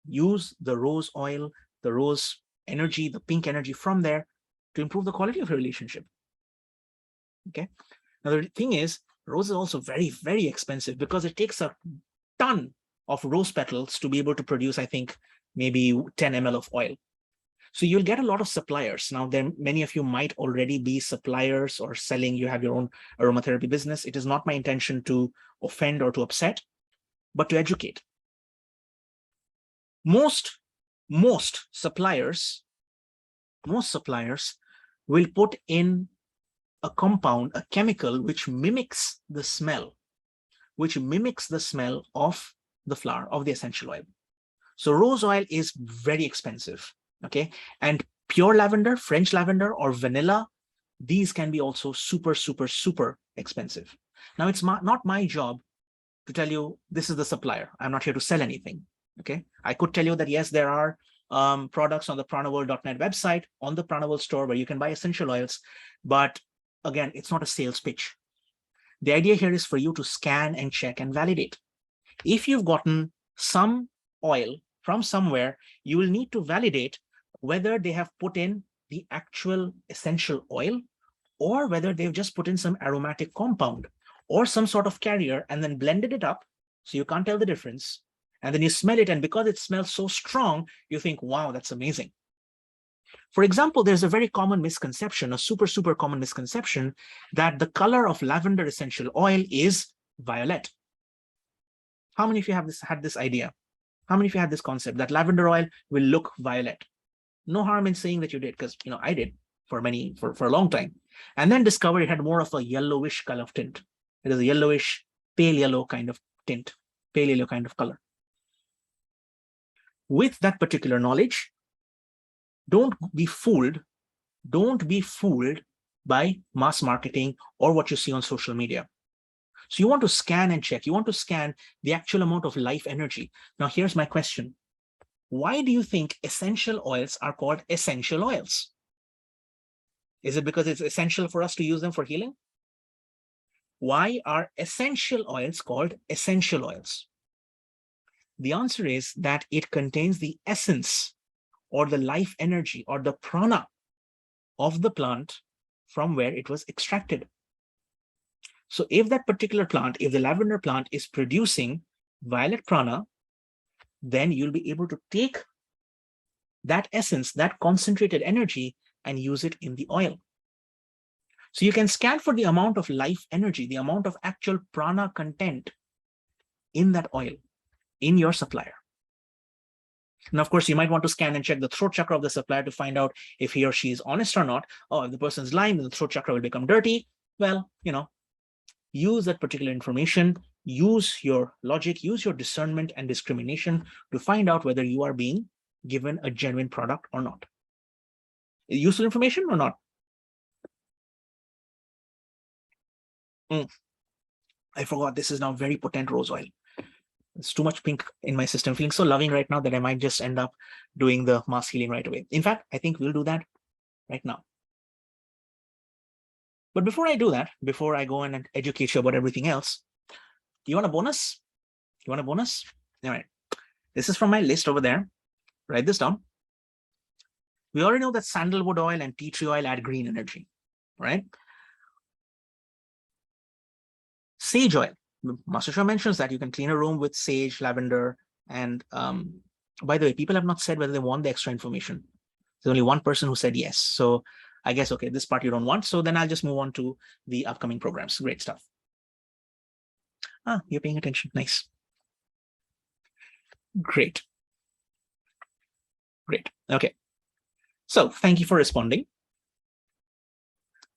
use the rose oil, the rose energy, the pink energy from there to improve the quality of your relationship. Okay. Now the thing is, rose is also very, very expensive because it takes a ton of rose petals to be able to produce, I think, maybe 10 ml of oil. So you'll get a lot of suppliers. Now, then many of you might already be suppliers or selling, you have your own aromatherapy business. It is not my intention to offend or to upset, but to educate. Most suppliers will put in a compound, a chemical, which mimics the smell of the flower, of the essential oil. So rose oil is very expensive, okay? And pure lavender, French lavender, or vanilla, these can be also super, super, super expensive. Now, it's not my job to tell you this is the supplier. I'm not here to sell anything, okay? I could tell you that, yes, there are products on the pranaworld.net website, on the Pranaworld store, where you can buy essential oils. But again, it's not a sales pitch. The idea here is for you to scan and check and validate. If you've gotten some oil from somewhere, you will need to validate whether they have put in the actual essential oil or whether they've just put in some aromatic compound or some sort of carrier and then blended it up so you can't tell the difference. And then you smell it, and because it smells so strong, you think, wow, that's amazing. For example, there's a very common misconception, a super, super common misconception, that the color of lavender essential oil is violet. How many of you have had this idea? How many of you had this concept that lavender oil will look violet? No harm in saying that you did, because I did for a long time, and then discovered it had more of a yellowish color of tint. It is a yellowish, pale yellow kind of tint, pale yellow kind of color. With that particular knowledge, don't be fooled by mass marketing or what you see on social media. So you want to scan and check. You want to scan the actual amount of life energy. Now, here's my question. Why do you think essential oils are called essential oils? Is it because it's essential for us to use them for healing? Why are essential oils called essential oils? The answer is that it contains the essence or the life energy or the prana of the plant from where it was extracted. So if that particular plant, if the lavender plant is producing violet prana, then you'll be able to take that essence, that concentrated energy, and use it in the oil. So you can scan for the amount of life energy, the amount of actual prana content in that oil, in your supplier. Now, of course, you might want to scan and check the throat chakra of the supplier to find out if he or she is honest or not. Oh, if the person's lying, then the throat chakra will become dirty. Well, use that particular information, use your logic, use your discernment and discrimination to find out whether you are being given a genuine product or not. Useful information or not? I forgot, this is now very potent rose oil. It's too much pink in my system. Feeling so loving right now that I might just end up doing the mask healing right away. In fact, I think we'll do that right now. But before I do that, before I go in and educate you about everything else, you want a bonus? You want a bonus? All right. This is from my list over there. Write this down. We already know that sandalwood oil and tea tree oil add green energy, right? Sage oil. Master Shah mentions that you can clean a room with sage, lavender, and by the way, people have not said whether they want the extra information. There's only one person who said yes. So I guess, okay, this part you don't want. So then I'll just move on to the upcoming programs. Great stuff. You're paying attention. Nice. Great. Great. Okay. So thank you for responding.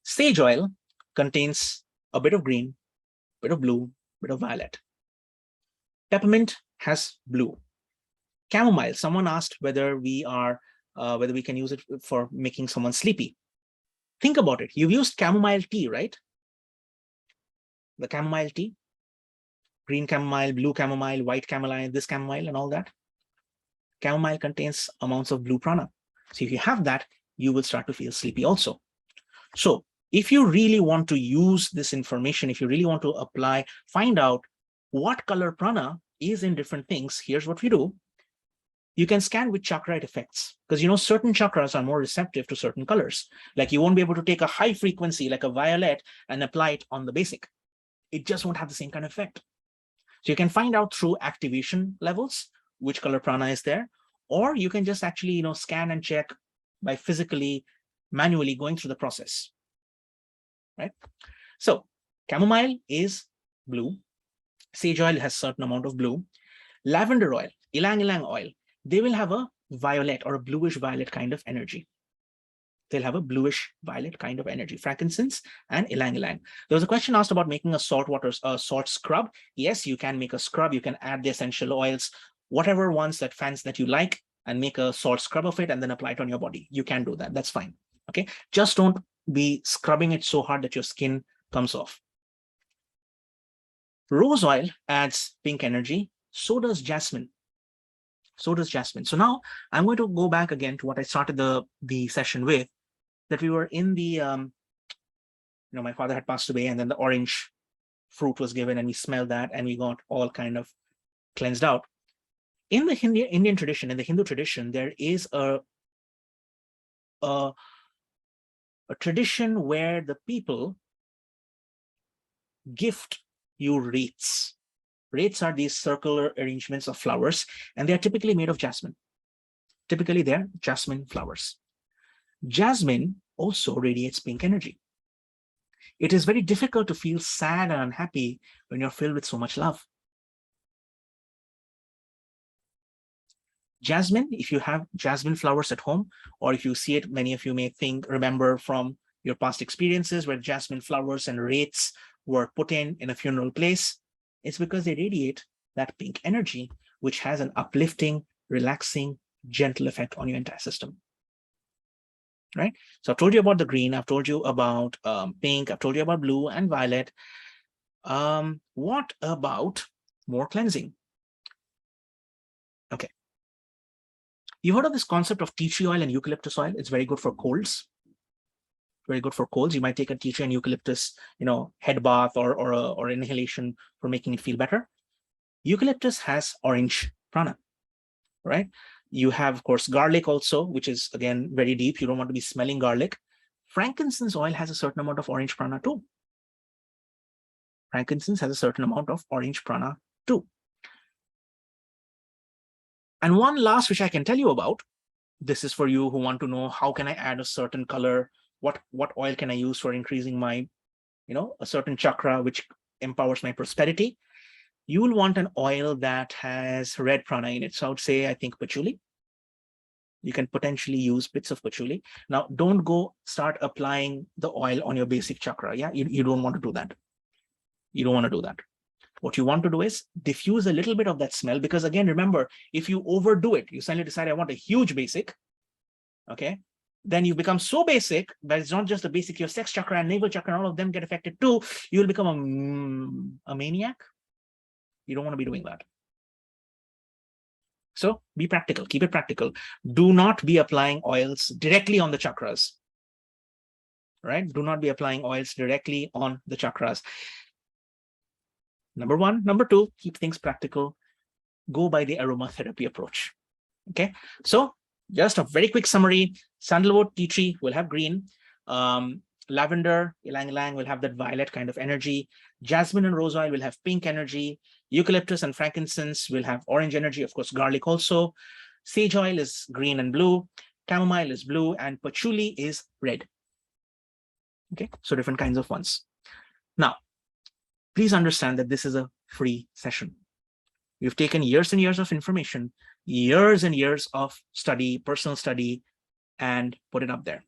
Sage oil contains a bit of green, bit of blue, bit of violet. Peppermint has blue. Chamomile, someone asked whether we can use it for making someone sleepy. Think about it. You've used chamomile tea, right? The chamomile tea, green chamomile, blue chamomile, white chamomile, this chamomile and all that. Chamomile contains amounts of blue prana. So if you have that, you will start to feel sleepy also. So if you really want to use this information, if you really want to apply, find out what color prana is in different things, here's what we do. You can scan with chakra it affects, because you know certain chakras are more receptive to certain colors. Like you won't be able to take a high frequency like a violet and apply it on the basic. It just won't have the same kind of effect. So you can find out through activation levels which color prana is there, or you can just actually scan and check by physically, manually going through the process. Right? So chamomile is blue. Sage oil has a certain amount of blue. Lavender oil, ylang ylang oil, they will have a violet or a bluish violet kind of energy. They'll have a bluish violet kind of energy. Frankincense and ylang ylang. There was a question asked about making a salt scrub. Yes, you can make a scrub. You can add the essential oils, whatever ones that fans that you like, and make a salt scrub of it and then apply it on your body. You can do that. That's fine. Okay. Just don't be scrubbing it so hard that your skin comes off. Rose oil adds pink energy. So does jasmine. So does jasmine. So now I'm going to go back again to what I started the session with, that we were in the, my father had passed away and then the orange fruit was given and we smelled that and we got all kind of cleansed out. In the Indian tradition, in the Hindu tradition, there is a tradition where the people gift you wreaths. Wreaths are these circular arrangements of flowers, and they're typically made of jasmine. Typically, they're jasmine flowers. Jasmine also radiates pink energy. It is very difficult to feel sad and unhappy when you're filled with so much love. Jasmine, if you have jasmine flowers at home, or if you see it, many of you may remember from your past experiences where jasmine flowers and wreaths were put in a funeral place, it's because they radiate that pink energy, which has an uplifting, relaxing, gentle effect on your entire system. Right? So I've told you about the green, I've told you about pink, I've told you about blue and violet. What about more cleansing? Okay. You've heard of this concept of tea tree oil and eucalyptus oil. It's very good for colds. Very good for colds. You might take a tea tree and eucalyptus, head bath or inhalation for making it feel better. Eucalyptus has orange prana, right? You have, of course, garlic also, which is, again, very deep. You don't want to be smelling garlic. Frankincense oil has a certain amount of orange prana too. Frankincense has a certain amount of orange prana too. And one last, which I can tell you about, this is for you who want to know, how can I add a certain color? What oil can I use for increasing my, a certain chakra, which empowers my prosperity? You will want an oil that has red prana in it. So I would say, I think patchouli. You can potentially use bits of patchouli. Now, don't go start applying the oil on your basic chakra. Yeah, you don't want to do that. You don't want to do that. What you want to do is diffuse a little bit of that smell, because again, remember, if you overdo it, you suddenly decide I want a huge basic, okay, then you become so basic that it's not just the basic, your sex chakra and navel chakra and all of them get affected too. You'll become a maniac. You don't want to be doing that. So be practical, keep it practical. Do not be applying oils directly on the chakras, right? Do not be applying oils directly on the chakras. Number one. Number two, keep things practical. Go by the aromatherapy approach. Okay, so just a very quick summary. Sandalwood, tea tree will have green. Lavender, ylang ylang will have that violet kind of energy. Jasmine and rose oil will have pink energy. Eucalyptus and frankincense will have orange energy. Of course, garlic also. Sage oil is green and blue. Chamomile is blue, and patchouli is red. Okay, so different kinds of ones. Now, please understand that this is a free session. We've taken years and years of information, years and years of study, personal study, and put it up there.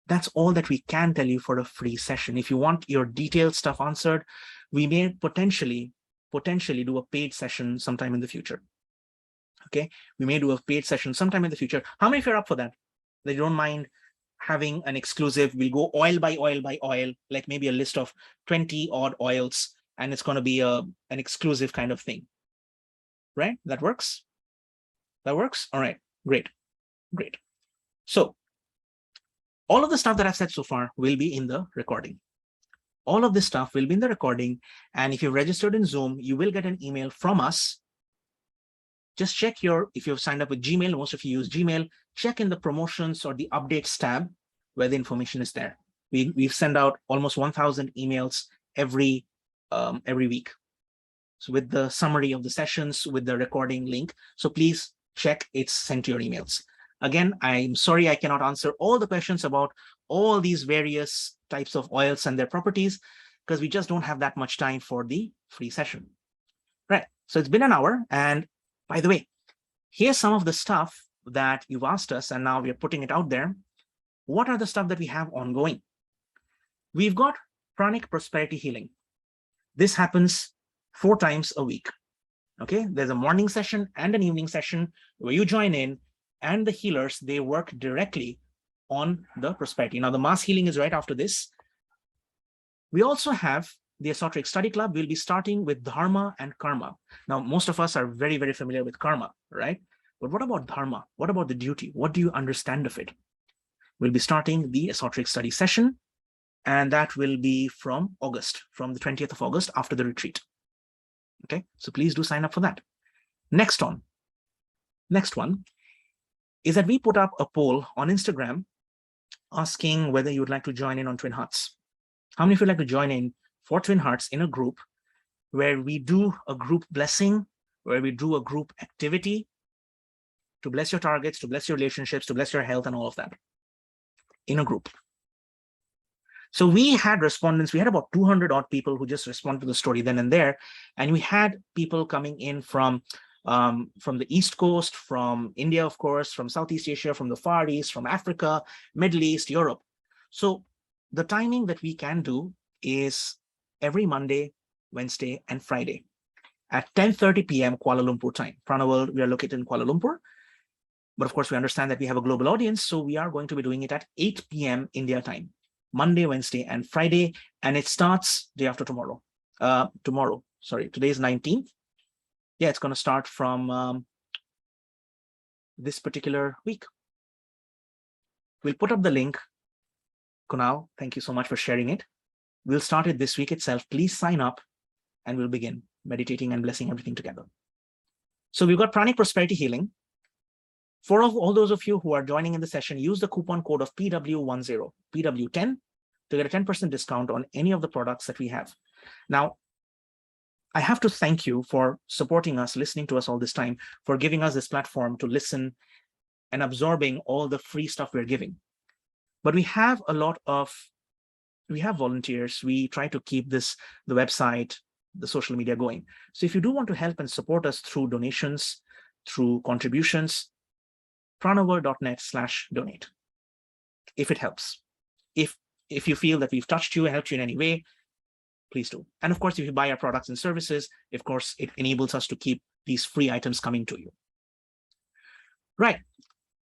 That's all that we can tell you for a free session. If you want your detailed stuff answered, we may potentially do a paid session sometime in the future. Okay, we may do a paid session sometime in the future. How many of you are up for that? That you don't mind having an exclusive? We'll go oil by oil by oil, like maybe a list of 20 odd oils, and it's going to be an exclusive kind of thing, right? That works? That works? All right, great. So all of the stuff that I've said so far will be in the recording. All of this stuff will be in the recording. And if you've registered in Zoom, you will get an email from us. Just check if you've signed up with Gmail, most of you use Gmail, check in the promotions or the updates tab where the information is there. We've sent out almost 1,000 emails every week. So with the summary of the sessions, with the recording link. So please check, it's sent to your emails. Again, I'm sorry I cannot answer all the questions about all these various types of oils and their properties, because we just don't have that much time for the free session. Right, so it's been an hour. And by the way, here's some of the stuff that you've asked us, and now we're putting it out there. What are the stuff that we have ongoing? We've got pranic prosperity healing. This happens 4 times a week. Okay, there's a morning session and an evening session where you join in, and the healers, they work directly on the prosperity. Now, the mass healing is right after this. We also have the Esoteric Study Club. We'll be starting with Dharma and Karma. Now, most of us are very, very familiar with Karma, right? But what about Dharma? What about the duty? What do you understand of it? We'll be starting the Esoteric Study session, and that will be from August, from the 20th of August after the retreat. Okay, so please do sign up for that. Next one is that we put up a poll on Instagram asking whether you would like to join in on Twin Hearts. How many of you would like to join in for Twin Hearts in a group where we do a group blessing, where we do a group activity to bless your targets, to bless your relationships, to bless your health and all of that in a group? So we had respondents, we had about 200 odd people who just responded to the story then and there. And we had people coming in from the East Coast, from India, of course, from Southeast Asia, from the Far East, from Africa, Middle East, Europe. So the timing that we can do is every Monday, Wednesday, and Friday at 10:30 p.m. Kuala Lumpur time. Pranaworld, we are located in Kuala Lumpur. But of course, we understand that we have a global audience, so we are going to be doing it at 8 p.m. India time, Monday, Wednesday, and Friday. And it starts day after tomorrow. Today is 19th. Yeah, it's going to start from this particular week. We'll put up the link. Kunal, thank you so much for sharing it. We'll start it this week itself. Please sign up and we'll begin meditating and blessing everything together. So we've got pranic prosperity healing. For all those of you who are joining in the session, use the coupon code of PW10, PW10, to get a 10% discount on any of the products that we have. Now, I have to thank you for supporting us, listening to us all this time, for giving us this platform to listen and absorbing all the free stuff we're giving. But we have volunteers. We try to keep the website, the social media going. So if you do want to help and support us through donations, through contributions, pranaworld.net/donate, if it helps. If you feel that we've touched you and helped you in any way, please do. And of course, if you buy our products and services, of course, it enables us to keep these free items coming to you. Right.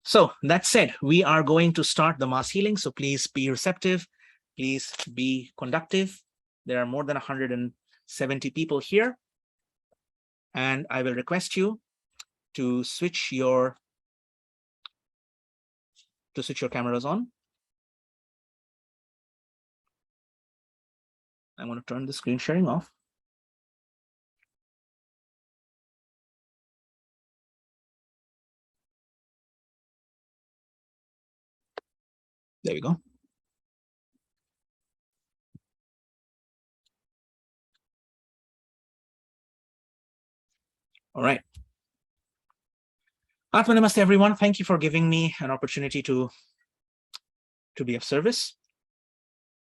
So that said, we are going to start the mass healing. So please be receptive. Please be conductive. There are more than 170 people here. And I will request you to switch your cameras on. I'm going to turn the screen sharing off. There we go. All right. Atma Namaste, everyone. Thank you for giving me an opportunity to be of service.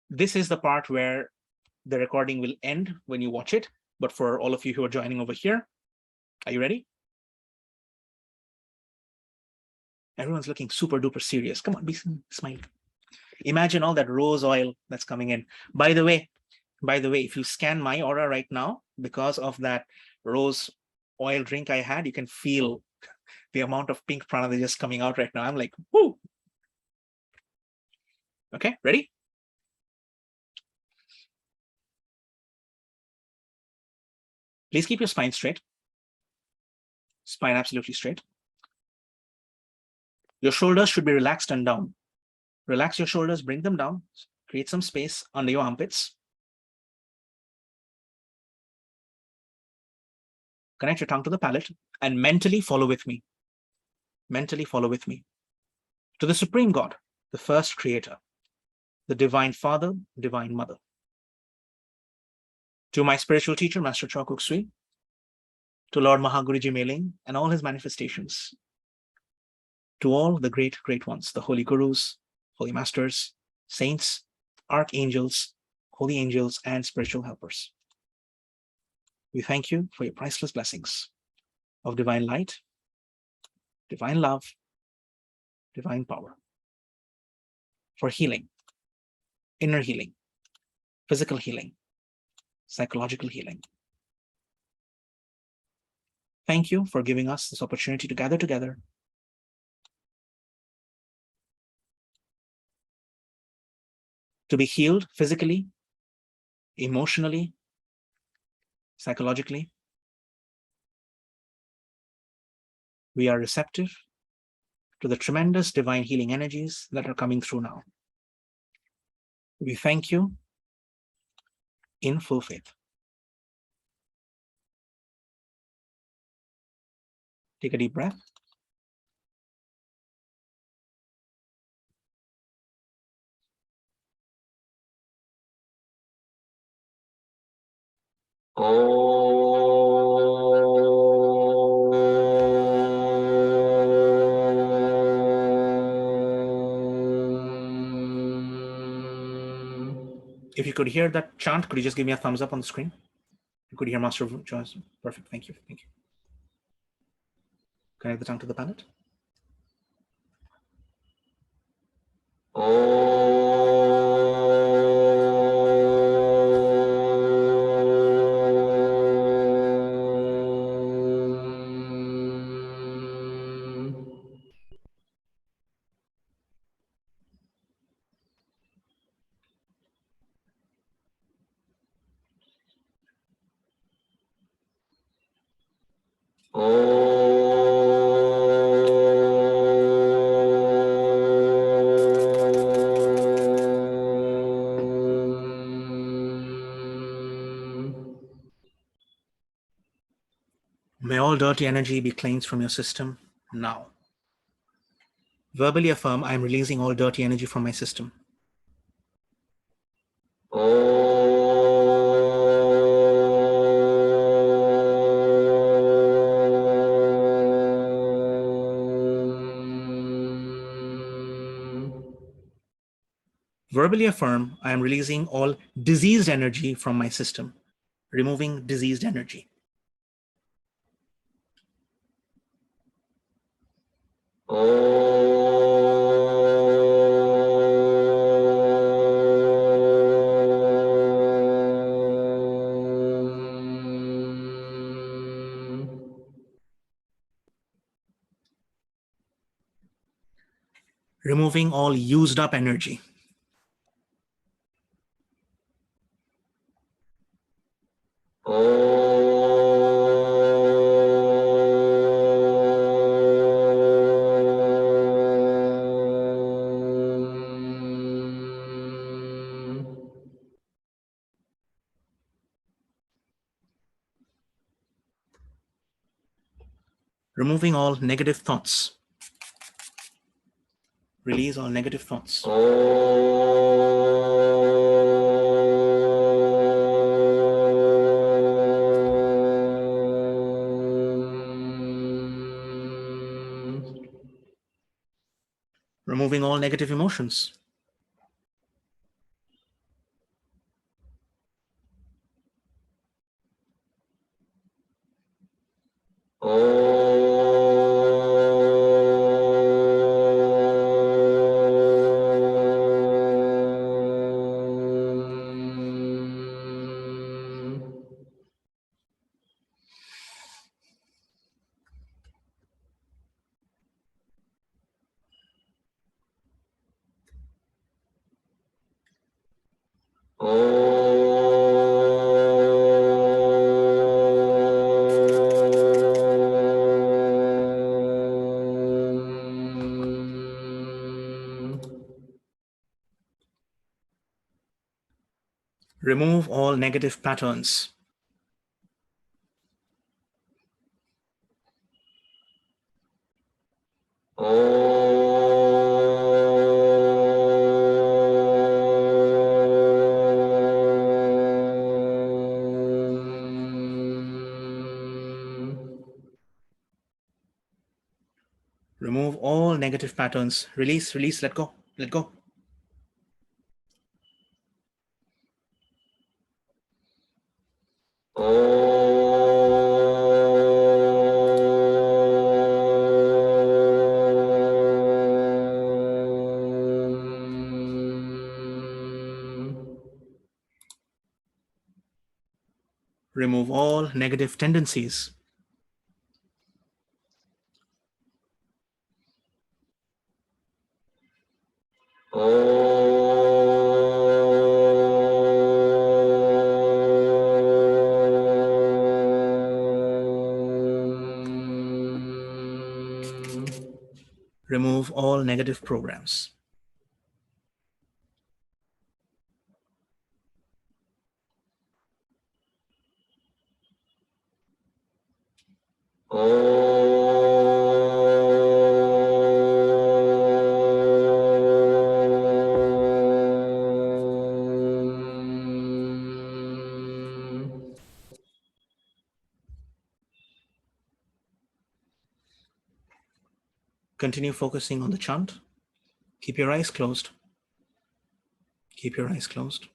This is the part where the recording will end when you watch it. But for all of you who are joining over here, are you ready? Everyone's looking super duper serious. Come on, be smiling. Imagine all that rose oil that's coming in. By the way, if you scan my aura right now, because of that rose oil drink I had, you can feel the amount of pink prana that's just coming out right now. I'm like, whoo. Okay, ready? Please keep your spine straight. Spine absolutely straight. Your shoulders should be relaxed and down. Relax your shoulders, bring them down. Create some space under your armpits. Connect your tongue to the palate and mentally follow with me. Mentally follow with me. To the Supreme God, the first creator, the Divine Father, Divine Mother. To my spiritual teacher, Master Choa Kok Sui, to Lord Mahaguruji Meling and all his manifestations, to all the great, great ones, the holy gurus, holy masters, saints, archangels, holy angels, and spiritual helpers. We thank you for your priceless blessings of divine light, divine love, divine power, for healing, inner healing, physical healing, psychological healing. Thank you for giving us this opportunity to gather together to be healed physically, emotionally, psychologically. We are receptive to the tremendous divine healing energies that are coming through now. We thank you in full faith. Take a deep breath. If you could hear that chant, could you just give me a thumbs up on the screen? You could hear Master Joyce. Perfect. Thank you. Thank you. Connect the tongue to the palate. May all dirty energy be cleansed from your system now. Verbally affirm, I am releasing all dirty energy from my system. Verbally affirm, I am releasing all diseased energy from my system, removing diseased energy. removing all used up energy. Removing all negative thoughts. Release all negative thoughts. Removing all negative emotions. Remove all negative patterns. Remove all negative patterns. Release, release, let go, let go. Remove all negative tendencies. Remove all negative programs. Continue focusing on the chant. Keep your eyes closed. Keep your eyes closed.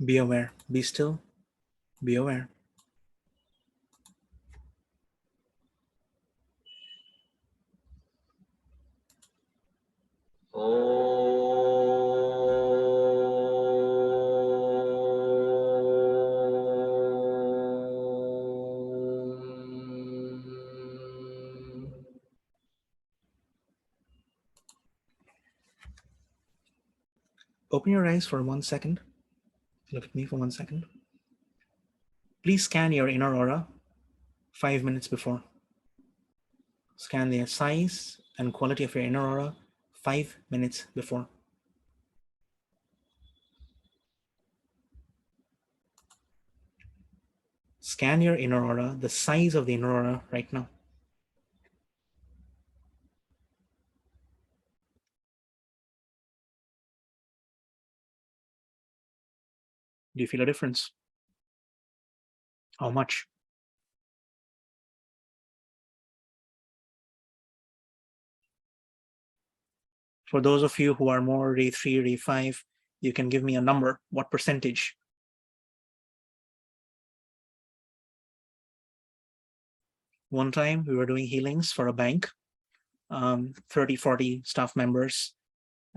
Be aware, be still, be aware. Open your eyes for 1 second. Look at me for 1 second. Please scan your inner aura 5 minutes before. Scan the size and quality of your inner aura 5 minutes before. Scan your inner aura, the size of the inner aura right now. Do you feel a difference? How much? For those of you who are more Ray 3, Ray 5, you can give me a number. What percentage? One time we were doing healings for a bank, 30, 40 staff members,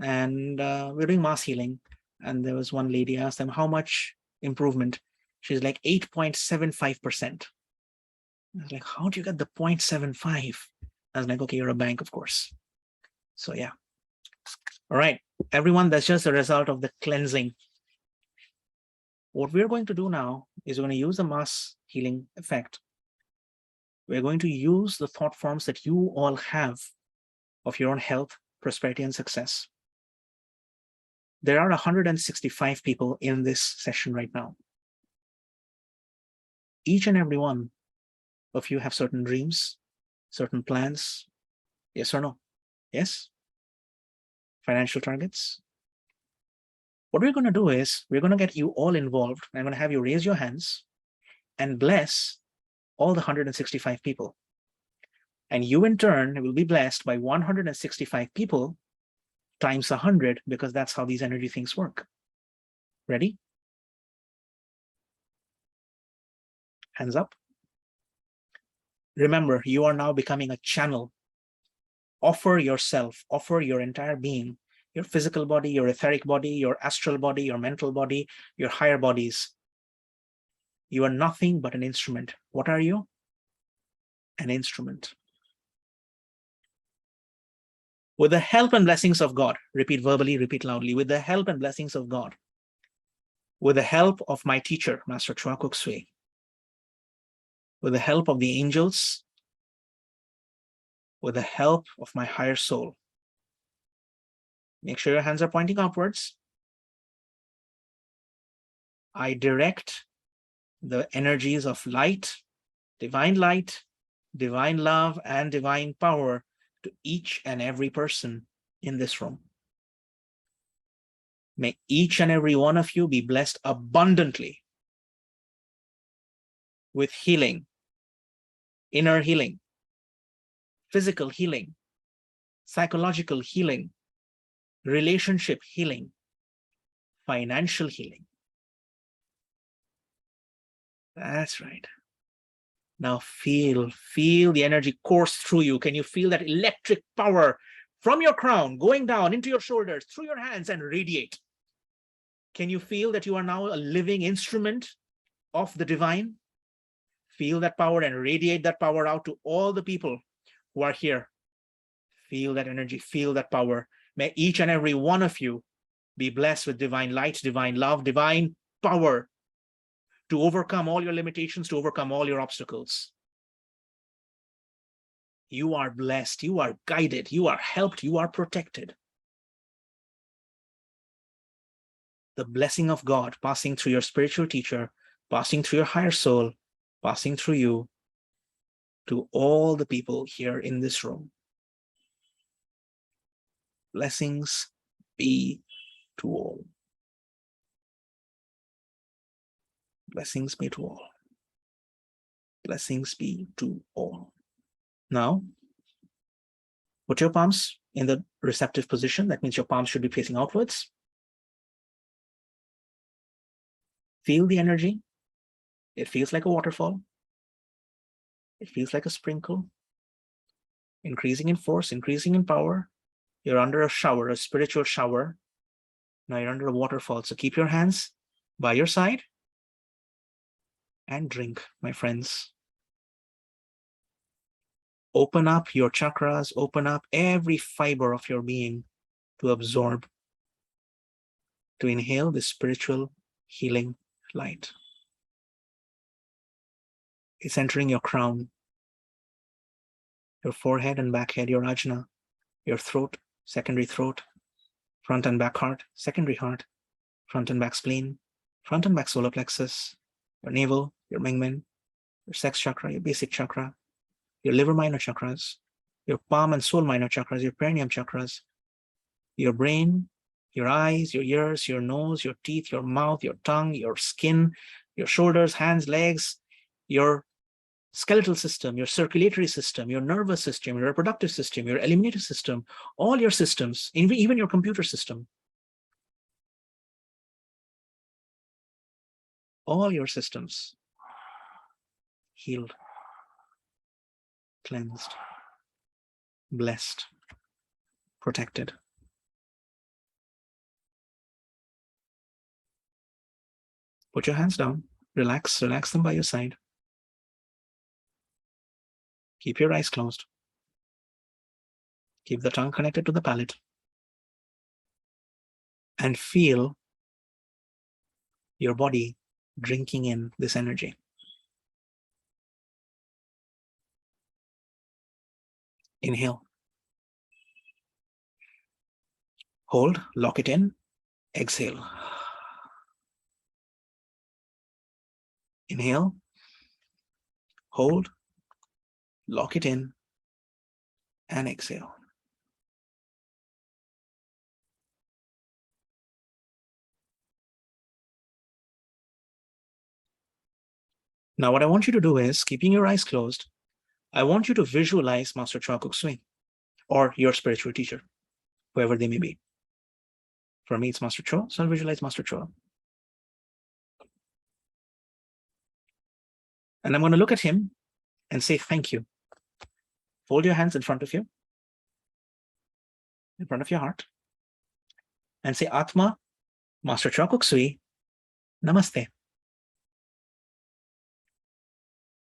and we we're doing mass healing. And there was one lady, asked them, how much improvement? She's like 8.75%. I was like, how do you get the 0.75? I was like, okay, you're a bank, of course. So yeah. All right, everyone, that's just a result of the cleansing. What we're going to do now is we're going to use the mass healing effect. We're going to use the thought forms that you all have of your own health, prosperity, and success. There are 165 people in this session right now. Each and every one of you have certain dreams, certain plans. Yes or no? Yes? Financial targets? What we're going to do is we're going to get you all involved. I'm going to have you raise your hands and bless all the 165 people. And you in turn will be blessed by 165 people times 100, because that's how these energy things work. Ready? Hands up. Remember, you are now becoming a channel. Offer yourself, offer your entire being, your physical body, your etheric body, your astral body, your mental body, your higher bodies. You are nothing but an instrument. What are you? An instrument. With the help and blessings of God, repeat verbally, repeat loudly, with the help and blessings of God, with the help of my teacher, Master Chua Kok Sui, with the help of the angels, with the help of my higher soul, Make sure your hands are pointing upwards. I direct the energies of light, divine love, and divine power to each and every person in this room. May each and every one of you be blessed abundantly with healing, inner healing, physical healing, psychological healing, relationship healing, financial healing. That's right. Now feel the energy course through you. Can you feel that electric power from your crown going down into your shoulders, through your hands, and radiate? Can you feel that you are now a living instrument of the divine? Feel that power and radiate that power out to all the people who are here. Feel that energy, feel that power. May each and every one of you be blessed with divine light, divine love, divine power to overcome all your limitations, to overcome all your obstacles. You are blessed, you are guided, you are helped, you are protected. The blessing of God passing through your spiritual teacher, passing through your higher soul, passing through you to all the people here in this room. Blessings be to all. Blessings be to all. Blessings be to all. Now, put your palms in the receptive position. That means your palms should be facing outwards. Feel the energy. It feels like a waterfall. It feels like a sprinkle. Increasing in force, increasing in power. You're under a shower, a spiritual shower. Now you're under a waterfall. So keep your hands by your side and drink, my friends. Open up your chakras, open up every fiber of your being to absorb, to inhale this spiritual healing light. It's entering your crown, your forehead and back head, your ajna, your throat, secondary throat, front and back heart, secondary heart, front and back spleen, front and back solar plexus, your navel, your mingmen, your sex chakra, your basic chakra, your liver minor chakras, your palm and soul minor chakras, your perineum chakras, your brain, your eyes, your ears, your nose, your teeth, your mouth, your tongue, your skin, your shoulders, hands, legs, your skeletal system, your circulatory system, your nervous system, your reproductive system, your eliminative system, all your systems, even your computer system. All your systems healed, cleansed, blessed, protected. Put your hands down, relax them by your side. Keep your eyes closed. Keep the tongue connected to the palate. And feel your body drinking in this energy. Inhale. Hold, lock it in, exhale. Inhale, hold, lock it in, and exhale. Now, what I want you to do is, keeping your eyes closed, I want you to visualize Master Choa Kok Sui, or your spiritual teacher, whoever they may be. For me, it's Master Choa, so I'll visualize Master Choa. And I'm going to look at him and say thank you. Fold your hands in front of you, in front of your heart, and say, Atma, Master Choa Kok Sui, Namaste.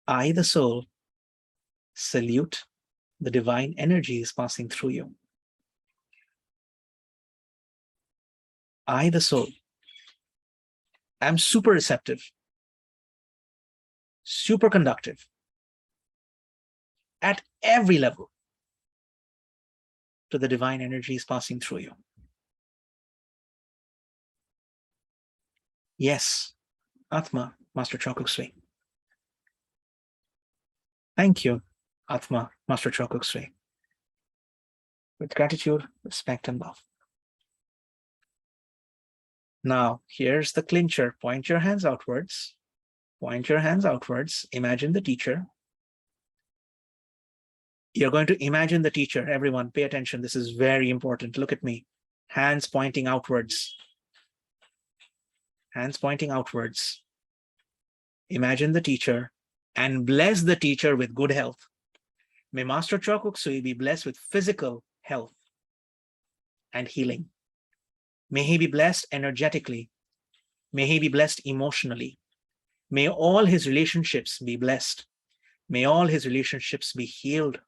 I, the soul, salute the divine energies passing through you. I, the soul, am super receptive, super conductive at every level to the divine energies passing through you. Yes, Atma, Master Chokuk Sui. Thank you, Atma, Master Chokuk Sui. With gratitude, respect, and love. Now, here's the clincher. Point your hands outwards. Point your hands outwards. Imagine the teacher. You're going to imagine the teacher. Everyone, pay attention. This is very important. Look at me. Hands pointing outwards. Hands pointing outwards. Imagine the teacher and bless the teacher with good health. May Master Chokuk Sui be blessed with physical health and healing. May he be blessed energetically. May he be blessed emotionally. May all his relationships be blessed. May all his relationships be healed.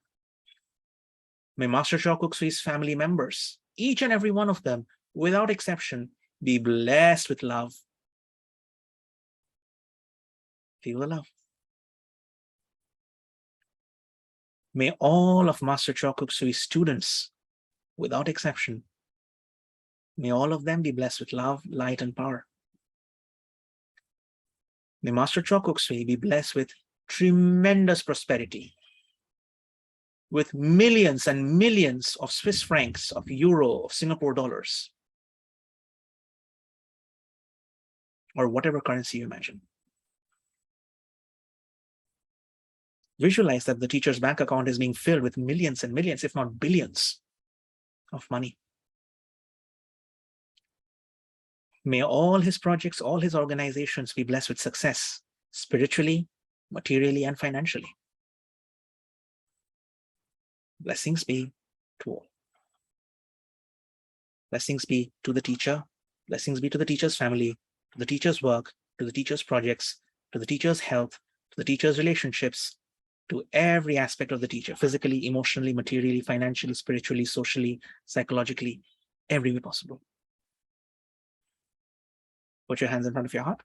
May Master Chokuk Sui's family members, each and every one of them, without exception, be blessed with love. Feel the love. May all of Master Chokuk Sui's students, without exception, may all of them be blessed with love, light, and power. May Master Chokuk Sui be blessed with tremendous prosperity, with millions and millions of Swiss francs, of euro, of Singapore dollars, or whatever currency you imagine. Visualize that the teacher's bank account is being filled with millions and millions, if not billions, of money. May all his projects, all his organizations be blessed with success, spiritually, materially, and financially. Blessings be to all. Blessings be to the teacher. Blessings be to the teacher's family, to the teacher's work, to the teacher's projects, to the teacher's health, to the teacher's relationships, to every aspect of the teacher, physically, emotionally, materially, financially, spiritually, socially, psychologically, every way possible. Put your hands in front of your heart.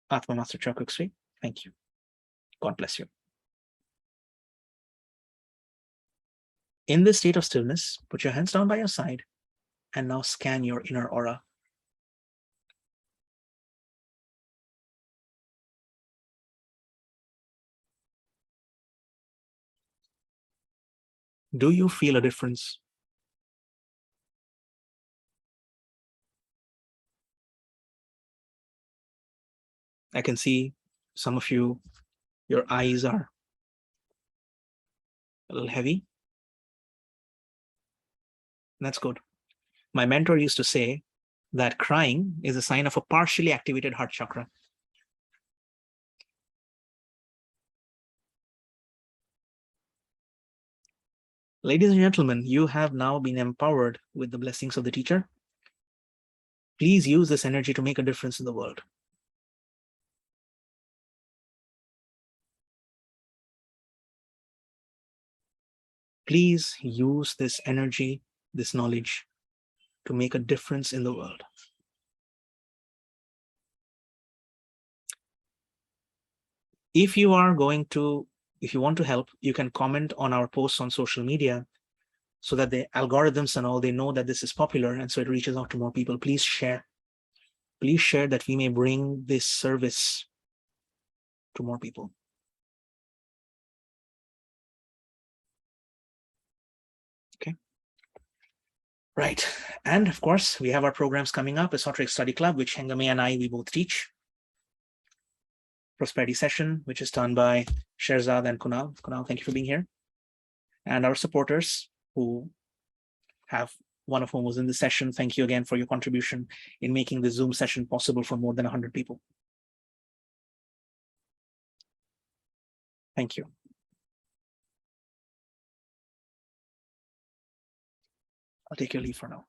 Atma Master Chokuk Sui, thank you. God bless you. In this state of stillness, put your hands down by your side and now scan your inner aura. Do you feel a difference? I can see some of you, your eyes are a little heavy. That's good. My mentor used to say that crying is a sign of a partially activated heart chakra. Ladies and gentlemen, you have now been empowered with the blessings of the teacher. Please use this energy to make a difference in the world. Please use this energy, this knowledge, to make a difference in the world. If you want to help, you can comment on our posts on social media so that the algorithms and all, they know that this is popular, and so it reaches out to more people. Please share. Please share that we may bring this service to more people. Okay. Right. And of course, we have our programs coming up, Esoteric Study Club, which Hengame and we both teach. Prosperity Session, which is done by Sherzad and Kunal. Kunal, thank you for being here. And our supporters, who have one of whom was in the session. Thank you again for your contribution in making the Zoom session possible for more than 100 people. Thank you. I'll take your leave for now.